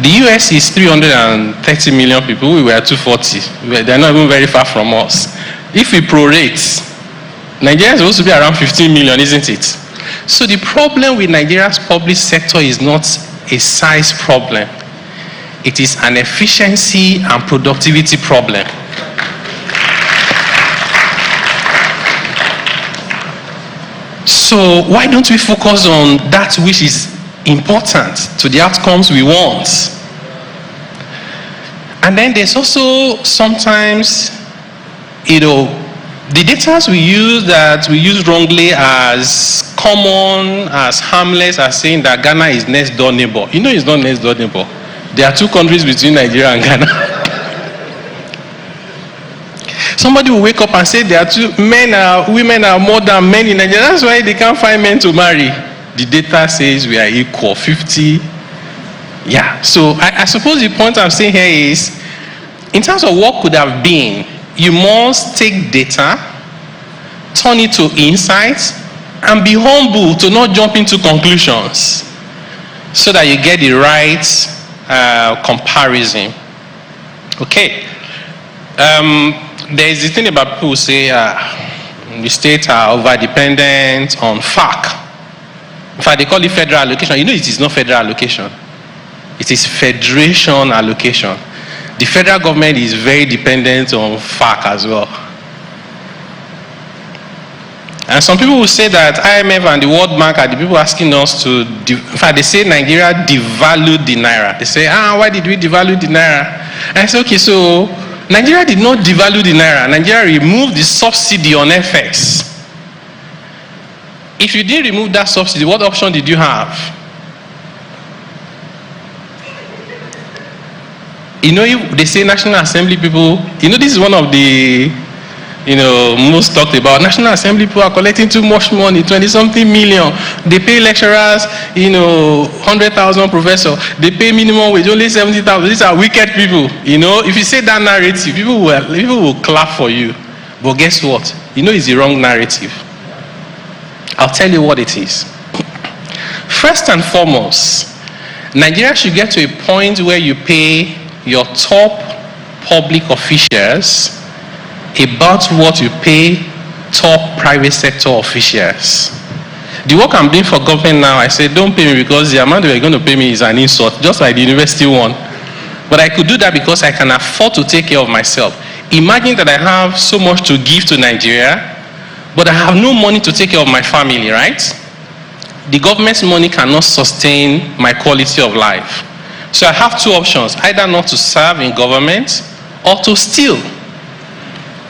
Speaker 6: The US is 330 million people, we were 240. They're not even very far from us. If we prorate, Nigeria is supposed to be around 15 million, isn't it? So the problem with Nigeria's public sector is not a size problem. It is an efficiency and productivity problem. So why don't we focus on that which is important to the outcomes we want? And then there's also sometimes, the data we use wrongly as common, as harmless, as saying that Ghana is next door neighbor. It's not next door neighbor. There are two countries between Nigeria and Ghana. Somebody will wake up and say there are women are more than men in Nigeria. That's why they can't find men to marry. The data says we are equal, 50. Yeah. So I suppose the point I'm saying here is, in terms of what could have been, you must take data, turn it to insights, and be humble to not jump into conclusions so that you get the right comparison. Okay. There is the thing about people who say the states are over-dependent on FAC. In fact, they call it federal allocation. It is not federal allocation. It is federation allocation. The federal government is very dependent on FAC as well. And some people will say that IMF and the World Bank are the people asking us to, in fact, they say Nigeria devalued the Naira. They say, why did we devalue the Naira? And I say, okay, so Nigeria did not devalue the Naira. Nigeria removed the subsidy on FX. If you didn't remove that subsidy, what option did you have? They say National Assembly people, this is one of the, most talked about. National Assembly people are collecting too much money, 20-something million. They pay lecturers, 100,000 professors. They pay minimum wage, only 70,000. These are wicked people. If you say that narrative, people will clap for you. But guess what? It's the wrong narrative. I'll tell you what it is. First and foremost, Nigeria should get to a point where you pay your top public officials about what you pay top private sector officials. The work I'm doing for government now, I say don't pay me because the amount they're going to pay me is an insult, just like the university one. But I could do that because I can afford to take care of myself. Imagine that I have so much to give to Nigeria, but I have no money to take care of my family, right? The government's money cannot sustain my quality of life. So I have two options, either not to serve in government or to steal,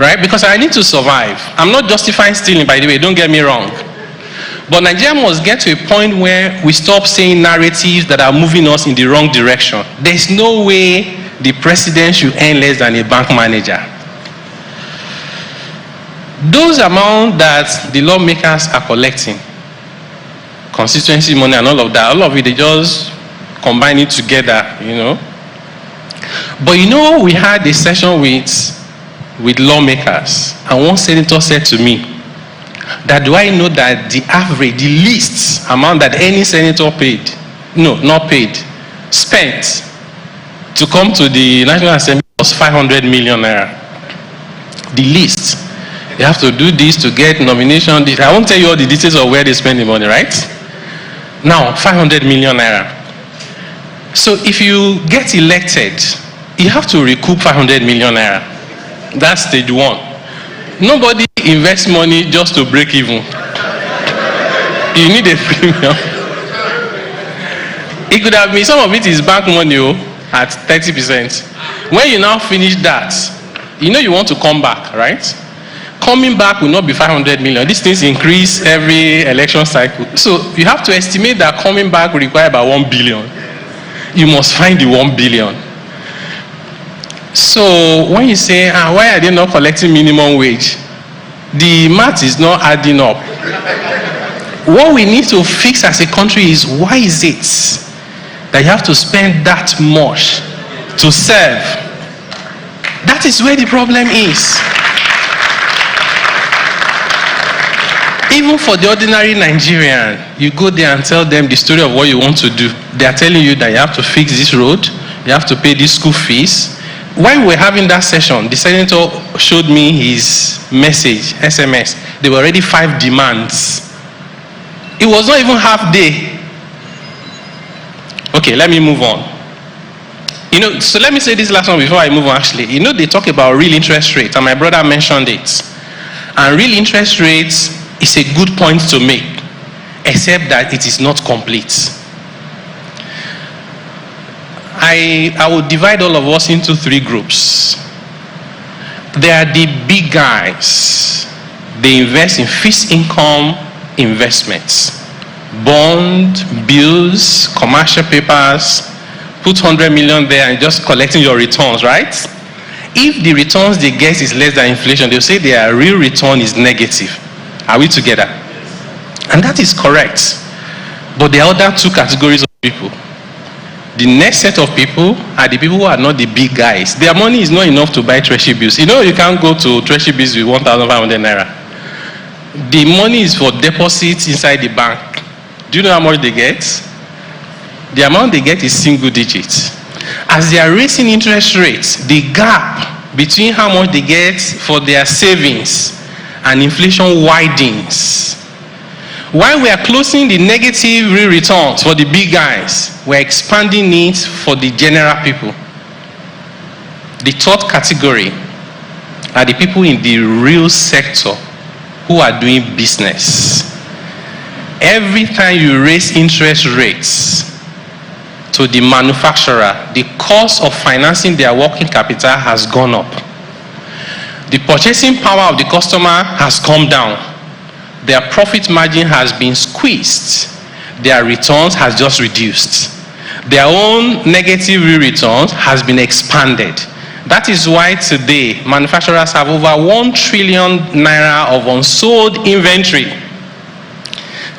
Speaker 6: right? Because I need to survive. I'm not justifying stealing, by the way, don't get me wrong. But Nigeria must get to a point where we stop saying narratives that are moving us in the wrong direction. There's no way the president should earn less than a bank manager. Those amounts that the lawmakers are collecting, constituency money and all of that, all of it, they just combine it together, But we had a session with lawmakers, and one senator said to me that, do I know that the average, the least amount that any senator spent to come to the National Assembly was 500 million naira. The least. They have to do this to get nomination. I won't tell you all the details of where they spend the money, right? Now, 500 million naira. So if you get elected, you have to recoup 500 million naira. That's stage one. Nobody invests money just to break even. You need a premium. It could have been, some of it is bank money at 30%. When you now finish that, you want to come back, right? Coming back will not be 500 million. These things increase every election cycle. So you have to estimate that coming back will require about 1 billion. You must find the 1 billion. So when you say, why are they not collecting minimum wage? The math is not adding up. What we need to fix as a country is, why is it that you have to spend that much to serve? That is where the problem is. Even for the ordinary Nigerian, you go there and tell them the story of what you want to do. They are telling you that you have to fix this road, you have to pay this school fees. While we were having that session, the senator showed me his message, SMS. There were already 5 demands. It was not even half day. Okay, let me move on. So let me say this last one before I move on actually. They talk about real interest rate, and my brother mentioned it. And real interest rates is a good point to make, except that it is not complete. I will divide all of us into 3 groups. There are the big guys. They invest in fixed income investments. Bond, bills, commercial papers, put 100 million there and just collecting your returns, right? If the returns they get is less than inflation, they'll say their real return is negative. Are we together? And that is correct. But there are other 2 categories of people. The next set of people are the people who are not the big guys. Their money is not enough to buy treasury bills. You can't go to treasury bills with 1,500 naira. The money is for deposits inside the bank. Do you know how much they get? The amount they get is single digits. As they are raising interest rates, the gap between how much they get for their savings and inflation widens. While we are closing the negative real returns for the big guys, we're expanding it for the general people. The 3rd category are the people in the real sector who are doing business. Every time you raise interest rates to the manufacturer, the cost of financing their working capital has gone up. The purchasing power of the customer has come down. Their profit margin has been squeezed. Their returns has just reduced. Their own negative real returns has been expanded. That is why today manufacturers have over 1 trillion naira of unsold inventory.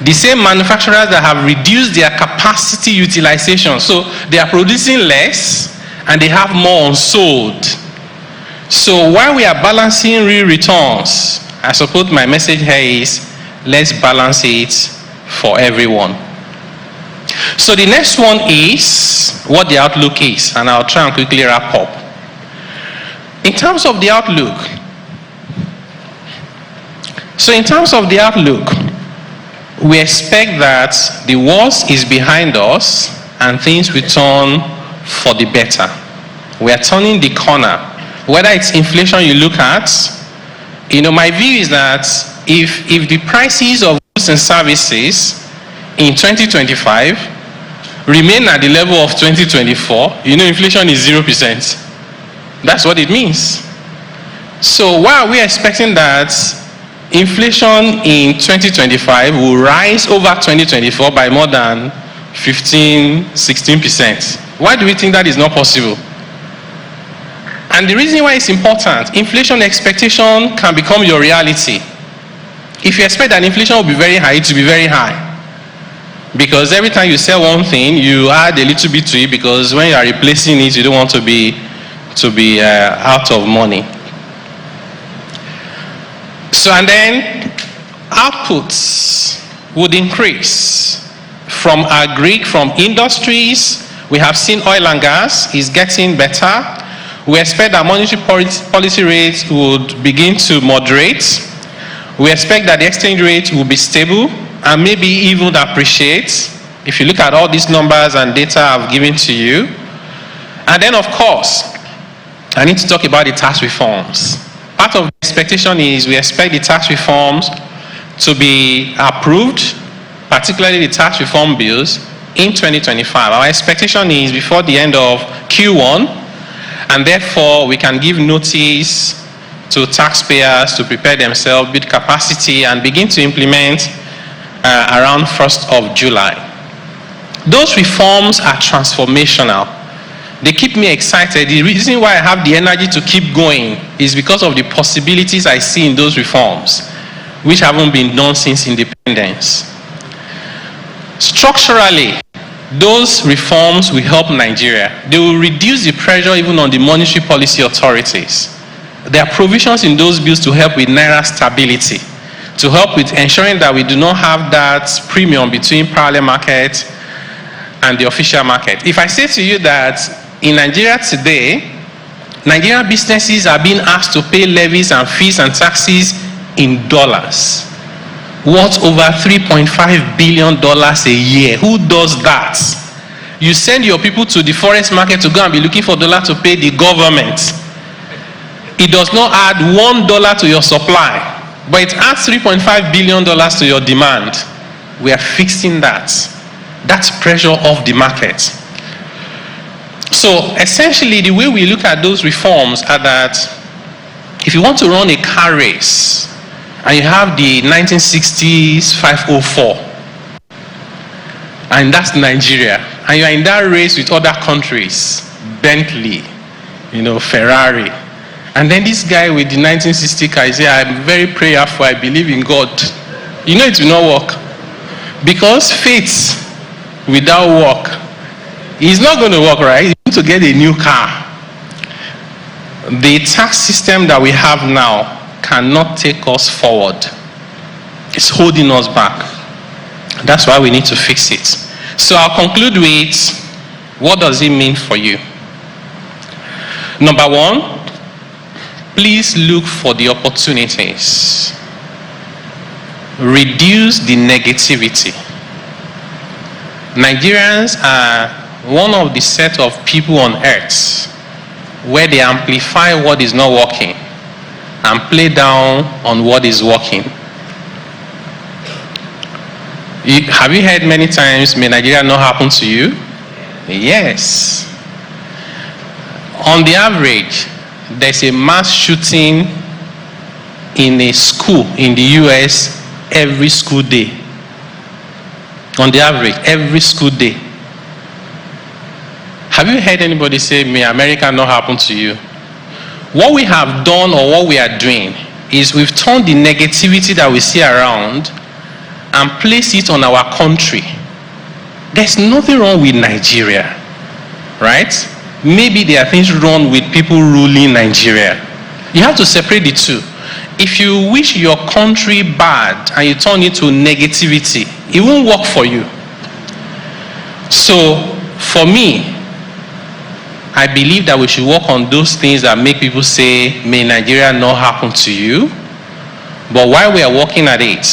Speaker 6: The same manufacturers that have reduced their capacity utilization, so they are producing less and they have more unsold. So while we are balancing real returns, I suppose my message here is, let's balance it for everyone. So the next one is what the outlook is, and I'll try and quickly wrap up. In terms of the outlook, we expect that the worst is behind us and things will turn for the better. We are turning the corner. Whether it's inflation you look at, my view is that if the prices of goods and services in 2025 remain at the level of 2024, inflation is 0%. That's what it means. So why are we expecting that inflation in 2025 will rise over 2024 by more than 15-16%? Why do we think that is not possible? And the reason why it's important, inflation expectation can become your reality. If you expect that inflation will be very high, it will be very high. Because every time you sell one thing, you add a little bit to it, because when you are replacing it, you don't want to be out of money. So, and then outputs would increase from agri, from industries. We have seen oil and gas is getting better. We expect that monetary policy rates would begin to moderate. We expect that the exchange rate will be stable and maybe even appreciate, if you look at all these numbers and data I've given to you. And then, of course, I need to talk about the tax reforms. Part of the expectation is we expect the tax reforms to be approved, particularly the tax reform bills, in 2025. Our expectation is before the end of Q1, and therefore we can give notice to taxpayers to prepare themselves, build capacity, and begin to implement around 1st of July. Those reforms are transformational. They keep me excited. The reason why I have the energy to keep going is because of the possibilities I see in those reforms, which haven't been done since independence. Structurally, those reforms will help Nigeria. They will reduce the pressure even on the monetary policy authorities. There are provisions in those bills to help with naira stability, to help with ensuring that we do not have that premium between parallel market and the official market. If I say to you that in Nigeria today, Nigerian businesses are being asked to pay levies and fees and taxes in dollars, worth over $3.5 billion a year. Who does that? You send your people to the forex market to go and be looking for dollars to pay the government. It does not add $1 to your supply, but it adds $3.5 billion to your demand. We are fixing that. That's pressure off the market. So essentially, the way we look at those reforms are that if you want to run a car race and you have the 1960s 504, and that's Nigeria, and you're in that race with other countries, Bentley, Ferrari, and then this guy with the 1960 car says, I'm very prayerful, I believe in God. It will not work. Because faith without work is not going to work, right? You need to get a new car. The tax system that we have now cannot take us forward. It's holding us back. That's why we need to fix it. So I'll conclude with, what does it mean for you? Number one, please look for the opportunities. Reduce the negativity. Nigerians are one of the set of people on earth where they amplify what is not working and play down on what is working. Have you heard many times, may Nigeria not happen to you? Yes. On the average, there's a mass shooting in a school in the US every school day. On the average, every school day. Have you heard anybody say, may America not happen to you? What we have done, or what we are doing, is we've turned the negativity that we see around and placed it on our country. There's nothing wrong with Nigeria, right? Maybe there are things wrong with people ruling Nigeria. You have to separate the two. If you wish your country bad and you turn it to negativity, it won't work for you. So, for me, I believe that we should work on those things that make people say, may Nigeria not happen to you. But while we are working at it,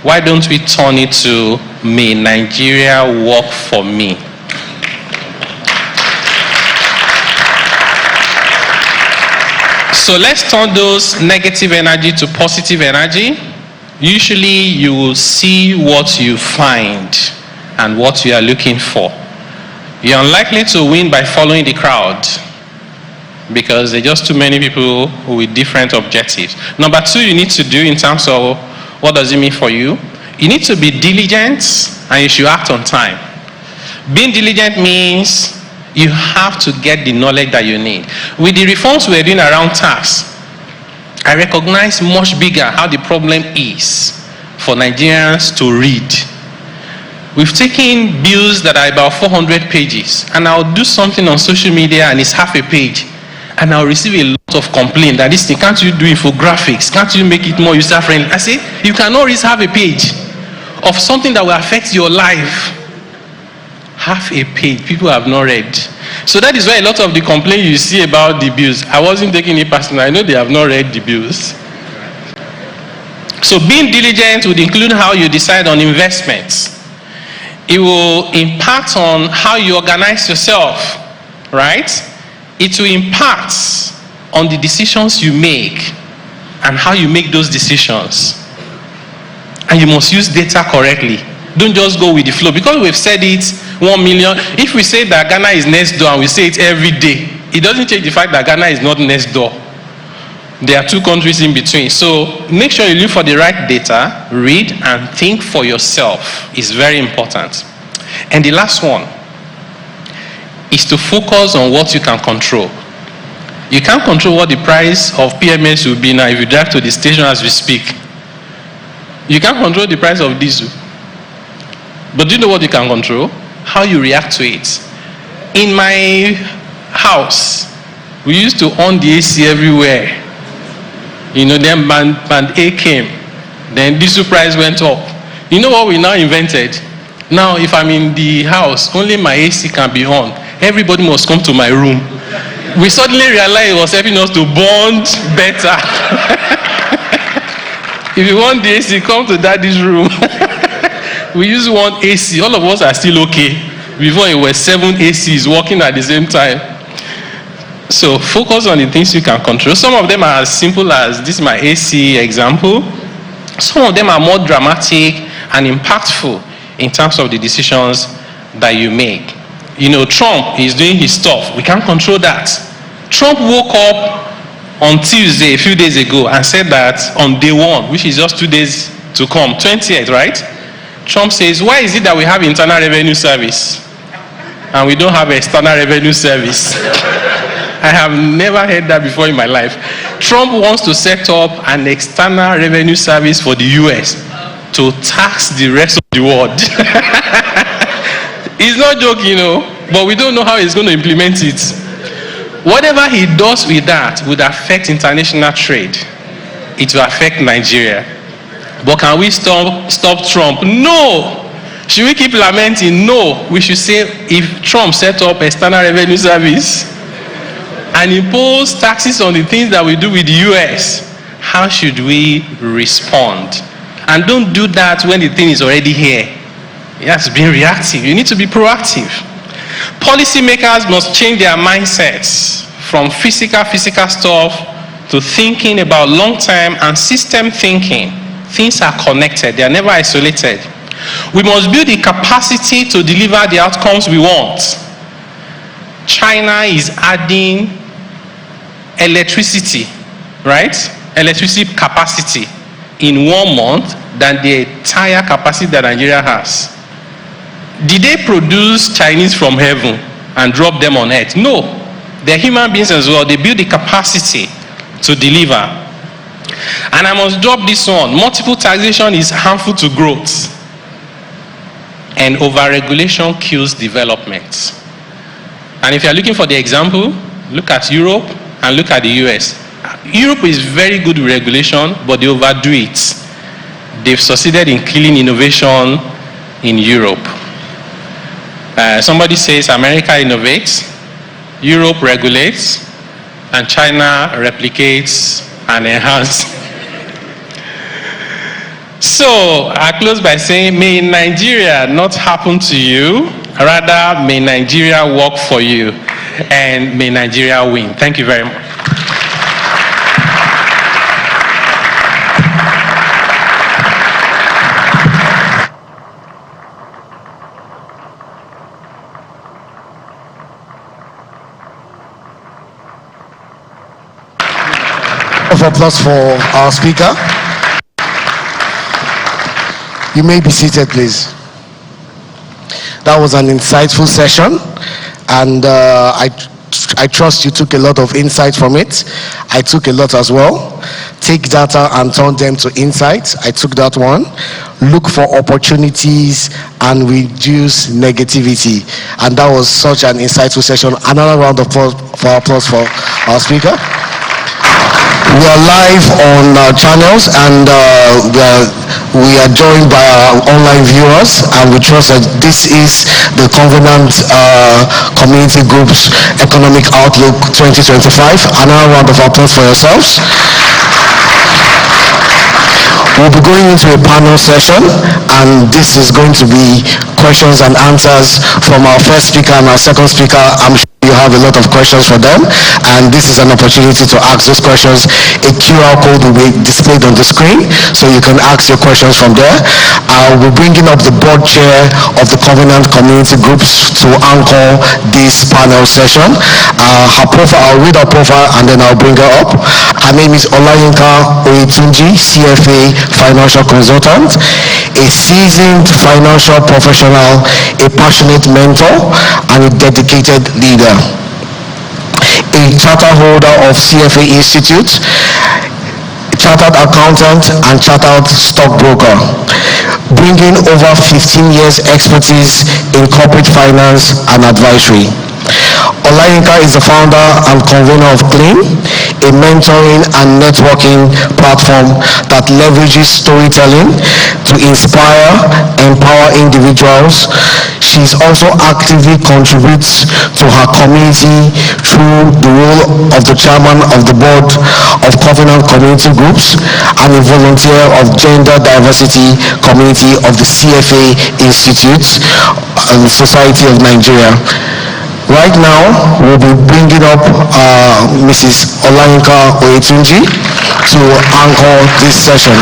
Speaker 6: why don't we turn it to, may Nigeria work for me? So let's turn those negative energy to positive energy. Usually you will see what you find and what you are looking for. You're unlikely to win by following the crowd because there are just too many people with different objectives. Number two, you need to do in terms of what does it mean for you? You need to be diligent and you should act on time. Being diligent means you have to get the knowledge that you need. With the reforms we're doing around tax, I recognize much bigger how the problem is for Nigerians to read. We've taken bills that are about 400 pages, and I'll do something on social media and it's half a page, and I'll receive a lot of complaint that this thing, can't you do infographics? Can't you make it more user-friendly? I say, you cannot read half a page of something that will affect your life. Half a page, people have not read. So that is why a lot of the complaint you see about the bills, I wasn't taking it personal. I know they have not read the bills. So being diligent would include how you decide on investments. It will impact on how you organize yourself, right? It will impact on the decisions you make and how you make those decisions. And you must use data correctly. Don't just go with the flow. Because we've said it 1 million. If we say that Ghana is next door and we say it every day, it doesn't change the fact that Ghana is not next door. There are two countries in between. So make sure you look for the right data, read and think for yourself. It's very important. And the last one is to focus on what you can control. You can't control what the price of PMS will be now if you drive to the station as we speak. You can't control the price of diesel. But do you know what you can control? How you react to it. In my house, we used to on the AC everywhere. You know, then band A came. Then diesel price went up. You know what we now invented? Now, if I'm in the house, only my AC can be on. Everybody must come to my room. We suddenly realized it was helping us to bond better. If you want the AC, come to daddy's room. We use one AC. All of us are still okay. Before it was 7 ACs working at the same time. So focus on the things you can control. Some of them are as simple as this is my AC example. Some of them are more dramatic and impactful in terms of the decisions that you make. You know, Trump is doing his stuff. We can't control that. Trump woke up on Tuesday, a few days ago, and said that on day 1, which is just 2 days to come, 20th, right? Trump says, why is it that we have internal revenue service and we don't have external revenue service? I have never heard that before in my life. Trump wants to set up an external revenue service for the US to tax the rest of the world. He's not joking, you know, but we don't know how he's going to implement it. Whatever he does with that would affect international trade. It will affect Nigeria. But can we stop Trump? No. Should we keep lamenting? No. We should say, if Trump set up external revenue service and impose taxes on the things that we do with the US, how should we respond? And don't do that when the thing is already here. It has been reactive. You need to be proactive. Policymakers must change their mindsets from physical stuff to thinking about long-term and system thinking. Things are connected. They are never isolated. We must build the capacity to deliver the outcomes we want. China is adding electricity, right? Electricity capacity in 1 month than the entire capacity that Nigeria has. Did they produce Chinese from heaven and drop them on earth? No. They're human beings as well. They build the capacity to deliver. And I must drop this one. Multiple taxation is harmful to growth. And overregulation kills development. And if you're looking for the example, look at Europe and look at the US. Europe is very good with regulation, but they overdo it. They've succeeded in killing innovation in Europe. Somebody says America innovates, Europe regulates, and China replicates and enhances. So I close by saying, may Nigeria not happen to you, rather may Nigeria work for you, and may Nigeria win. Thank you very much.
Speaker 1: Of applause for our speaker. You may be seated, please. That was an insightful session, and I I trust you took a lot of insight from it. I took a lot as well. Take data and turn them to insights. I took that one. Look for opportunities and reduce negativity. And that was such an insightful session. Another round of applause for our speaker. We are live on our channels, and we are joined by our online viewers, and we trust that this is the Covenant Community Group's Economic Outlook 2025. Another round of applause for yourselves. We'll be going into a panel session, and this is going to be questions and answers from our first speaker and our second speaker. I'm sure you have a lot of questions for them, and this is an opportunity to ask those questions. A QR code will be displayed on the screen, so you can ask your questions from there. I'll be bringing up the board chair of the Covenant Community Groups to anchor this panel session. Her profile, I'll read her profile and then I'll bring her up. Her name is Olayinka Oyetunji, CFA Financial Consultant, a seasoned financial professional, a passionate mentor, and a dedicated leader. A charter holder of CFA Institute, chartered accountant and chartered stockbroker, bringing over 15 years expertise in corporate finance and advisory. Olayinka is the founder and convener of CLEAN, a mentoring and networking platform that leverages storytelling to inspire, empower individuals. She also actively contributes to her community through the role of the chairman of the board of Covenant Community Groups and a volunteer of Gender Diversity Community of the CFA Institute and Society of Nigeria. Right now, we'll be bringing up Mrs. Olayinka Oyetunji to anchor this session.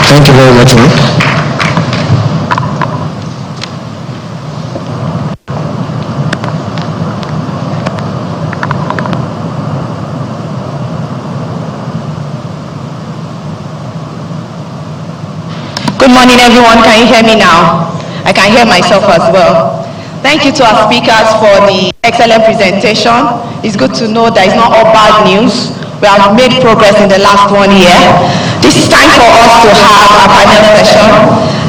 Speaker 1: Thank you very much, ma'am.
Speaker 7: Good morning, everyone. Can you hear me now? I can hear myself as well. Thank you to our speakers for the excellent presentation. It's good to know that it's not all bad news. We have made progress in the last 1 year. This is time for us to have a panel session,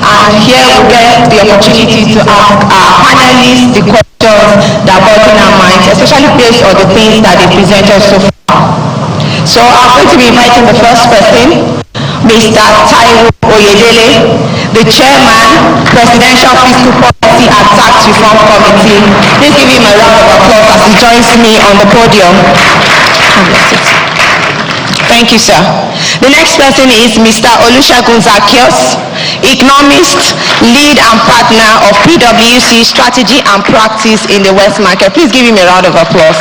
Speaker 7: and here we get the opportunity to ask our panelists the questions that brought in our minds, especially based on the things that they presented so far. So I'm going to be inviting the first person, Mr. Taiwo Oyedele, the Chairman, Presidential Fiscal Policy and Tax Reform Committee. Please give him a round of applause as he joins me on the podium. Thank you, sir. The next person is Mr. Olusegun Zaccheaus, Economist, Lead and Partner of PwC Strategy and Practice in the West Market. Please give him a round of applause.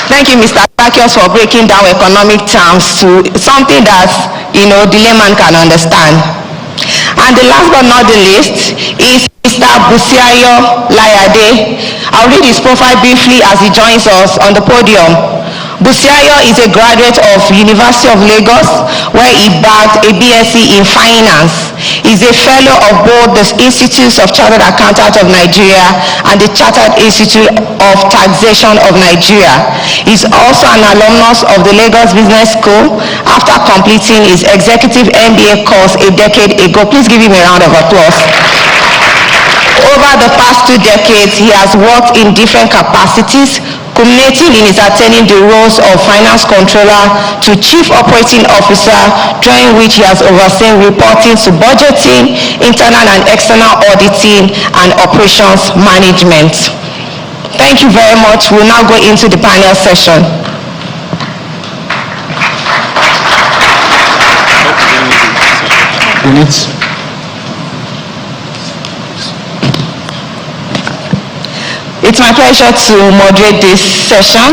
Speaker 7: Thank you, Mr. Zaccheaus, for breaking down economic terms to something that, the layman can understand. And the last but not the least is Mr. Busiayo Layade. I'll read his profile briefly as he joins us on the podium. Busiayo is a graduate of University of Lagos, where he bagged a BSc in Finance. He's a fellow of both the Institute of Chartered Accountants of Nigeria and the Chartered Institute of Taxation of Nigeria. He's also an alumnus of the Lagos Business School after completing his executive MBA course a decade ago. Please give him a round of applause. Over the past 2 decades, he has worked in different capacities, culminating in his attaining the roles of Finance Controller to Chief Operating Officer, during which he has overseen reporting to budgeting, internal and external auditing, and operations management. Thank you very much. We'll now go into the panel session. It's my pleasure to moderate this session,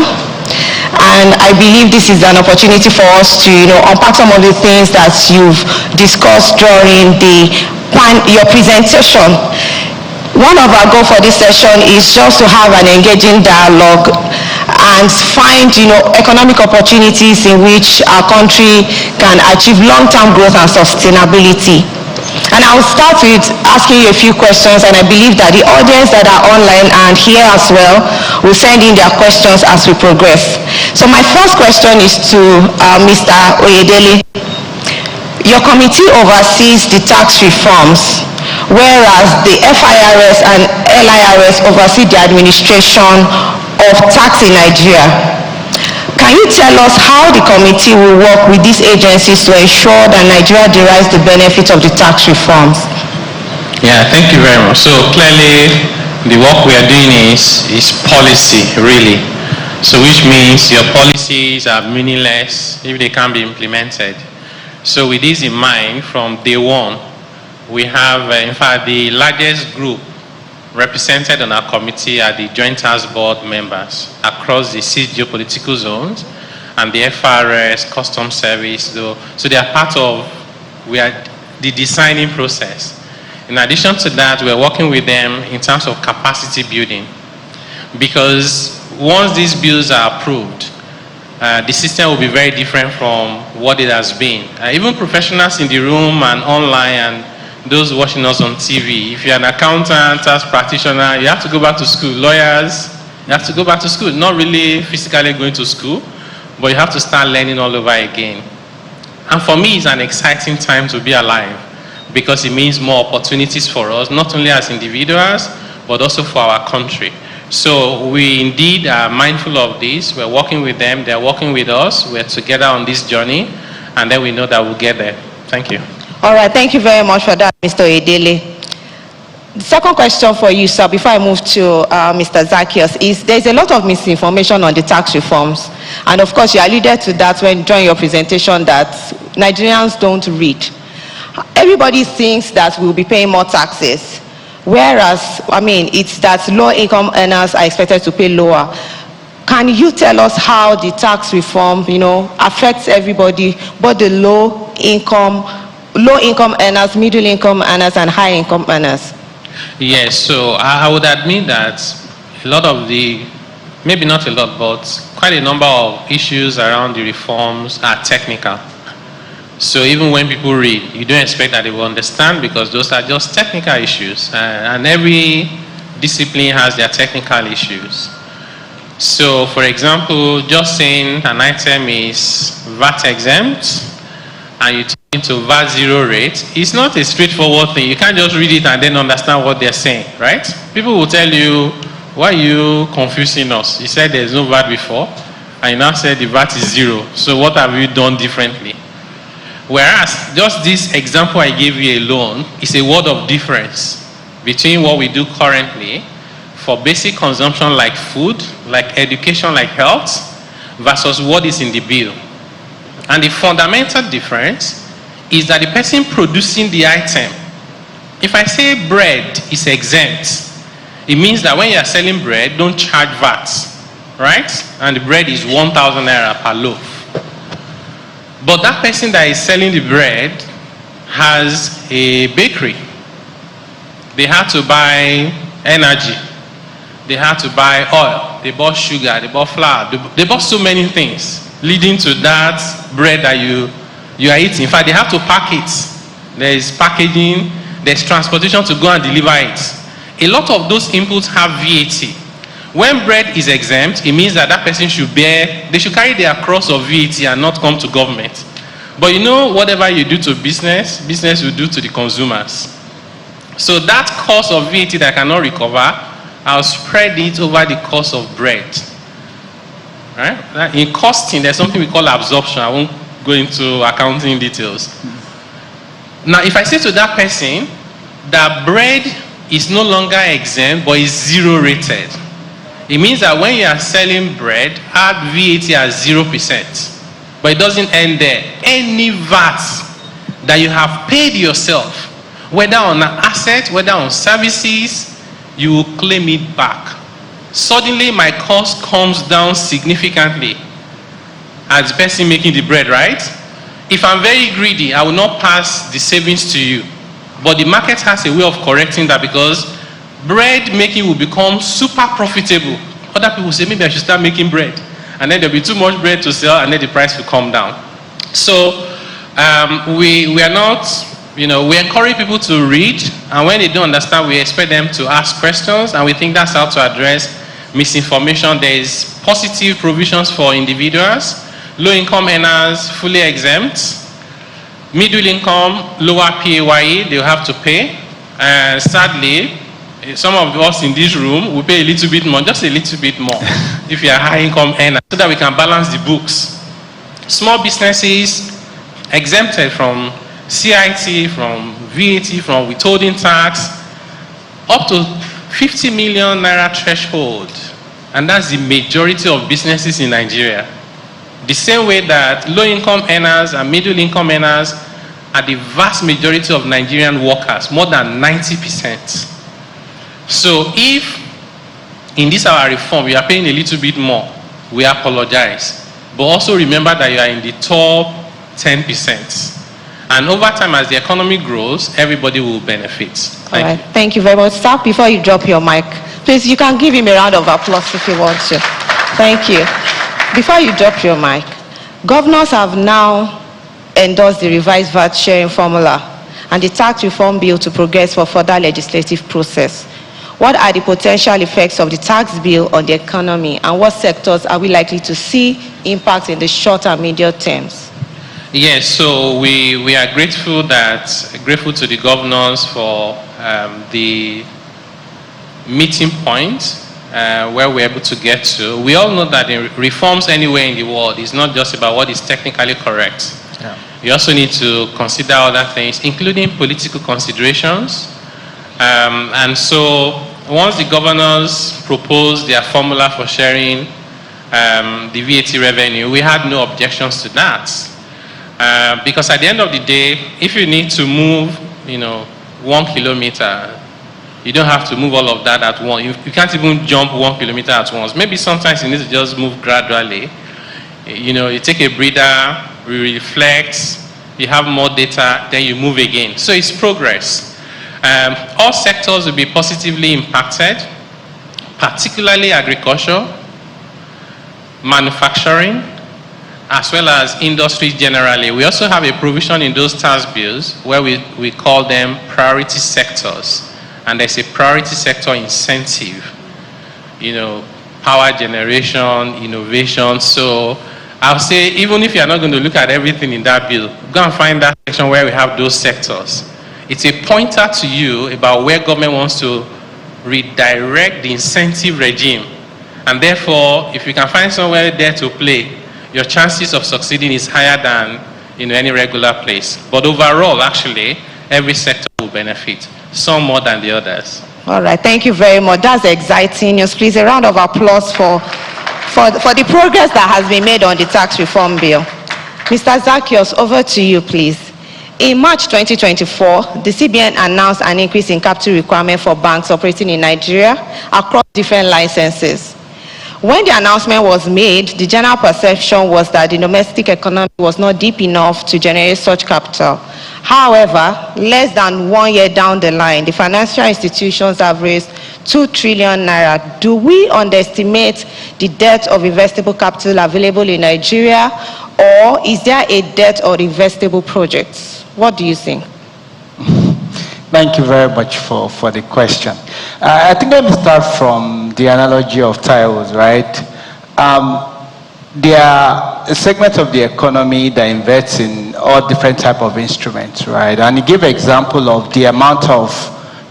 Speaker 7: and I believe this is an opportunity for us to unpack some of the things that you've discussed during your presentation. One of our goals for this session is just to have an engaging dialogue and find economic opportunities in which our country can achieve long-term growth and sustainability. And I'll start with asking you a few questions, and I believe that the audience that are online and here as well will send in their questions as we progress. So my first question is to Mr. Oyedele. Your committee oversees the tax reforms, whereas the FIRS and LIRS oversee the administration of tax in Nigeria. Can you tell us how the committee will work with these agencies to ensure that Nigeria derives the benefits of the tax reforms?
Speaker 6: Yeah, thank you very much. So clearly, the work we are doing is policy, really. So which means your policies are meaningless if they can't be implemented. So with this in mind, from day one, we have, in fact, the largest group represented on our committee are the Joint Task Board members across the 6 geopolitical zones and the FRS, Customs Service. So they are part of the designing process. In addition to that, we are working with them in terms of capacity building, because once these bills are approved, the system will be very different from what it has been. Even professionals in the room and online and those watching us on TV, if you're an accountant, tax practitioner, you have to go back to school. Lawyers, you have to go back to school. Not really physically going to school, but you have to start learning all over again. And for me, it's an exciting time to be alive, because it means more opportunities for us, not only as individuals, but also for our country. So we indeed are mindful of this. We're working with them, they're working with us, we're together on this journey, and then we know that we'll get there. Thank you.
Speaker 7: All right, thank you very much for that, Mr. Oyedele. The second question for you, sir, before I move to Mr. Zacchaeus, is there's a lot of misinformation on the tax reforms. And of course, you alluded to that during your presentation, that Nigerians don't read. Everybody thinks that we'll be paying more taxes, whereas, it's that low-income earners are expected to pay lower. Can you tell us how the tax reform, affects everybody, both the low-income earners, middle-income earners, and high-income earners?
Speaker 6: Yes, so I would admit that a lot of maybe not a lot, but quite a number of issues around the reforms are technical. So even when people read, you don't expect that they will understand, because those are just technical issues. And every discipline has their technical issues. So for example, just saying an item is VAT exempt, and you into VAT zero rate, it's not a straightforward thing. You can't just read it and then understand what they're saying, right? People will tell you, why are you confusing us? You said there's no VAT before, and you now said the VAT is zero. So what have you done differently? Whereas, just this example I gave you alone is a world of difference between what we do currently for basic consumption like food, like education, like health, versus what is in the bill. And the fundamental difference is that the person producing the item, if I say bread is exempt, it means that when you are selling bread, don't charge VAT, right? And the bread is 1,000 naira per loaf. But that person that is selling the bread has a bakery. They had to buy energy. They had to buy oil. They bought sugar. They bought flour. They bought so many things leading to that bread that you are eating. In fact, they have to pack it. There is packaging, there's transportation to go and deliver it. A lot of those inputs have VAT. When bread is exempt, it means that that person they should carry their cross of VAT and not come to government. But whatever you do to business will do to the consumers. So that cost of VAT that I cannot recover, I'll spread it over the cost of bread. Right? In costing, there's something we call absorption. I won't go into accounting details. Now, if I say to that person that bread is no longer exempt but is zero rated, it means that when you are selling bread, add VAT at 0%. But it doesn't end there. Any VAT that you have paid yourself, whether on an asset, whether on services, you will claim it back. Suddenly, my cost comes down significantly as the person making the bread, right? If I'm very greedy, I will not pass the savings to you. But the market has a way of correcting that, because bread making will become super profitable. Other people say, maybe I should start making bread. And then there'll be too much bread to sell, and then the price will come down. So we are not we encourage people to read, and when they don't understand, we expect them to ask questions, and we think that's how to address misinformation. There is positive provisions for individuals, low-income earners fully exempt, middle income, lower PAYE, they'll have to pay, and sadly, some of us in this room will pay a little bit more, just a little bit more, if you're a high-income earner, so that we can balance the books. Small businesses exempted from CIT, from VAT, from withholding tax, up to 50 million naira threshold. And that's the majority of businesses in Nigeria. The same way that low-income earners and middle-income earners are the vast majority of Nigerian workers, more than 90%. So if in this our reform you are paying a little bit more, we apologize. But also remember that you are in the top 10%. And over time, as the economy grows, everybody will benefit. Thank you.
Speaker 7: Thank you very much. Sir, before you drop your mic, please, you can give him a round of applause if you want to. Thank you. Before you drop your mic, governors have now endorsed the revised VAT sharing formula and the tax reform bill to progress for further legislative process. What are the potential effects of the tax bill on the economy, and what sectors are we likely to see impact in the short and medium terms?
Speaker 6: Yes, so we are grateful to the governors for the meeting point where we're able to get to. We all know that in reforms anywhere in the world is not just about what is technically correct. Yeah. You also need to consider other things, including political considerations. And so once the governors proposed their formula for sharing the VAT revenue, we had no objections to that. Because at the end of the day, if you need to move, 1 kilometer, you don't have to move all of that at once. You can't even jump 1 kilometer at once. Maybe sometimes you need to just move gradually. You take a breather, you reflect, you have more data, then you move again. So it's progress. All sectors will be positively impacted, particularly agriculture, manufacturing, as well as industry generally. We also have a provision in those tax bills where we call them priority sectors. And there's a priority sector incentive, power generation, innovation. So I'll say, even if you're not going to look at everything in that bill, go and find that section where we have those sectors. It's a pointer to you about where government wants to redirect the incentive regime. And therefore, if you can find somewhere there to play, your chances of succeeding is higher than in any regular place. But overall, actually, every sector will benefit, some more than the others.
Speaker 7: All right, thank you very much. That's exciting news. Please, a round of applause for the progress that has been made on the tax reform bill. Mr. Zacchaeus, over to you, please. In March 2024, the CBN announced an increase in capital requirement for banks operating in Nigeria across different licenses. When the announcement was made, the general perception was that the domestic economy was not deep enough to generate such capital. However, less than 1 year down the line, the financial institutions have raised 2 trillion naira. Do we underestimate the depth of investable capital available in Nigeria, or is there a debt or investable projects? What do you think?
Speaker 8: Thank you very much for the question. I think let me start from the analogy of tiles, right? There are a segment of the economy that invests in all different type of instruments, right? And you give an example of the amount of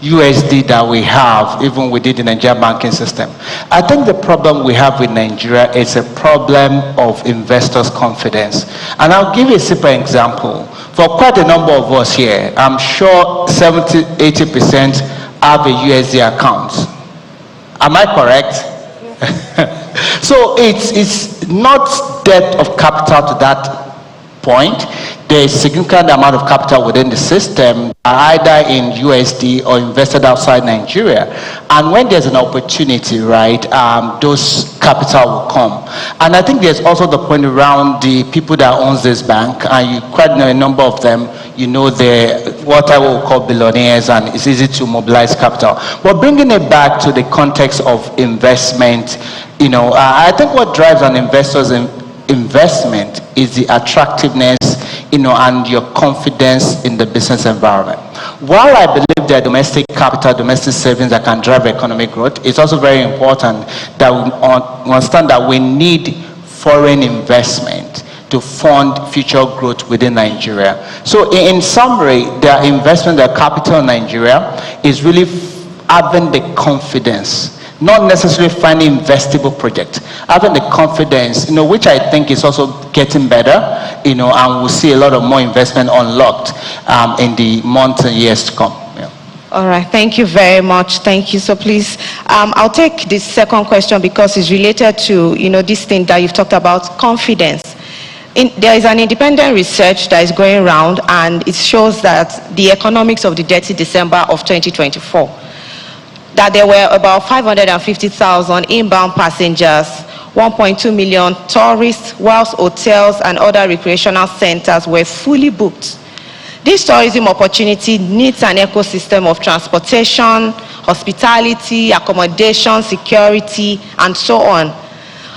Speaker 8: USD that we have even within the Nigerian banking system. I think the problem we have with Nigeria is a problem of investors' confidence. And I'll give you a simple example. For quite a number of us here, I'm sure 70-80% have a USD account. Am I correct? So it's not depth of capital to that point. There is significant amount of capital within the system, either in USD or invested outside Nigeria. And when there's an opportunity, right, those capital will come. And I think there's also the point around the people that owns this bank, and you quite know a number of them. They're what I will call billionaires, and it's easy to mobilize capital. But bringing it back to the context of investment, I think what drives an investor's investment is the attractiveness and your confidence in the business environment. While I believe that domestic capital, domestic savings that can drive economic growth, it's also very important that we understand that we need foreign investment to fund future growth within Nigeria. So in summary, the investment, the capital in Nigeria is really having the confidence, not necessarily finding investable projects, having the confidence, which I think is also getting better, and we'll see a lot of more investment unlocked in the months and years to come. Yeah.
Speaker 7: All right, thank you very much. Thank you. So please, I'll take this second question because it's related to, this thing that you've talked about, confidence. There is an independent research that is going around, and it shows that the economics of the dirty December of 2024, that there were about 550,000 inbound passengers, 1.2 million tourists, whilst hotels and other recreational centers were fully booked. This tourism opportunity needs an ecosystem of transportation, hospitality, accommodation, security, and so on.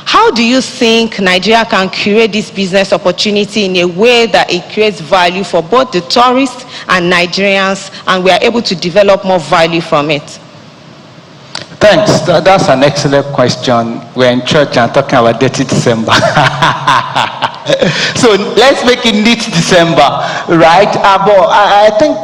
Speaker 7: How do you think Nigeria can create this business opportunity in a way that it creates value for both the tourists and Nigerians, and we are able to develop more value from it?
Speaker 8: Thanks. That's an excellent question. We're in church and talking about dirty December. So let's make it neat December, right? But I think,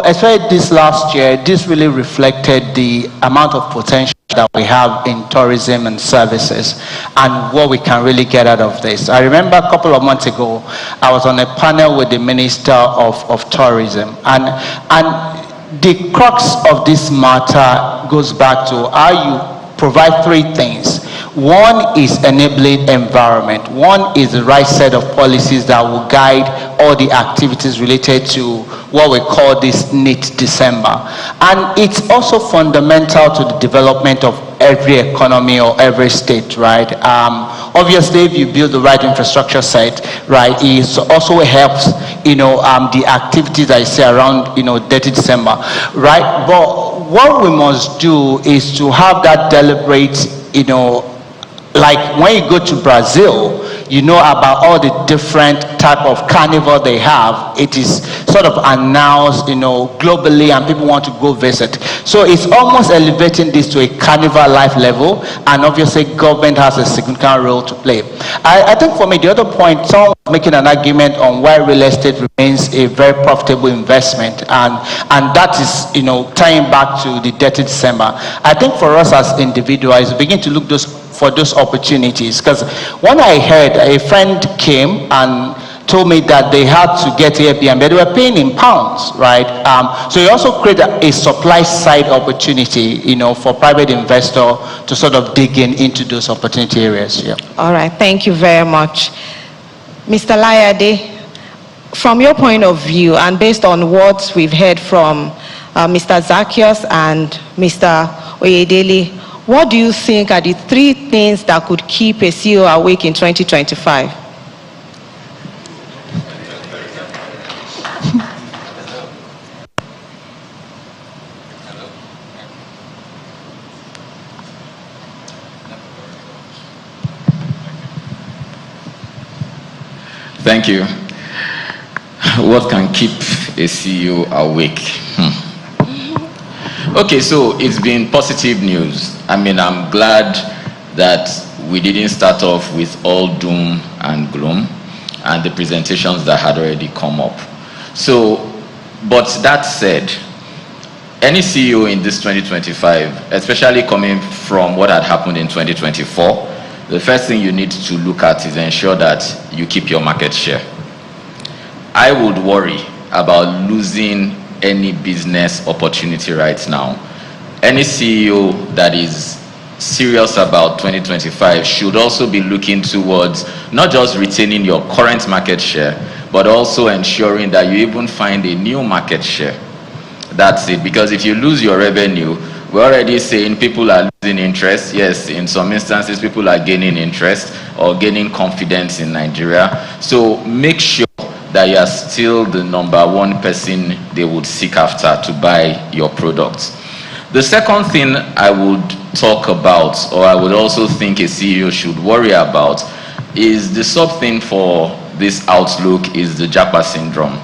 Speaker 8: especially this last year, this really reflected the amount of potential that we have in tourism and services and what we can really get out of this. I remember a couple of months ago, I was on a panel with the Minister of Tourism, and the crux of this matter goes back to how you provide three things. One is enabling environment. One is the right set of policies that will guide all the activities related to what we call this neat December. And it's also fundamental to the development of every economy or every state, right? Obviously, if you build the right infrastructure set, right, it also helps, the activities that you see around, dirty December, right? But what we must do is to have that deliberate, like when you go to Brazil, you know about all the different type of carnival they have. It is sort of announced, globally, and people want to go visit. So it's almost elevating this to a carnival life level, and obviously government has a significant role to play. I think for me, the other point, someone was making an argument on why real estate remains a very profitable investment, and that is, tying back to the dirty December. I think for us as individuals, begin to look for those opportunities, because when I heard a friend came and told me that they had to get Airbnb, they were paying in pounds, right? So you also create a supply side opportunity, for private investor to sort of dig into those opportunity areas. Yeah.
Speaker 7: All right, thank you very much. Mr. Layade, from your point of view and based on what we've heard from Mr. Zacchaeus and Mr. Oyedele, what do you think are the three things that could keep a CEO awake in 2025?
Speaker 9: Thank you. What can keep a CEO awake? Okay, so it's been positive news. I mean, I'm glad that we didn't start off with all doom and gloom and the presentations that had already come up. So, but that said, any CEO in this 2025, especially coming from what had happened in 2024, the first thing you need to look at is ensure that you keep your market share. I would worry about losing any business opportunity right now. Any CEO that is serious about 2025 should also be looking towards not just retaining your current market share, but also ensuring that you even find a new market share. That's it, because if you lose your revenue, we're already saying people are losing interest. Yes, in some instances, people are gaining interest or gaining confidence in Nigeria. So make sure that you are still the number one person they would seek after to buy your products. The second thing I would talk about, or I would also think a CEO should worry about, is the sub thing for this outlook is the Japa syndrome.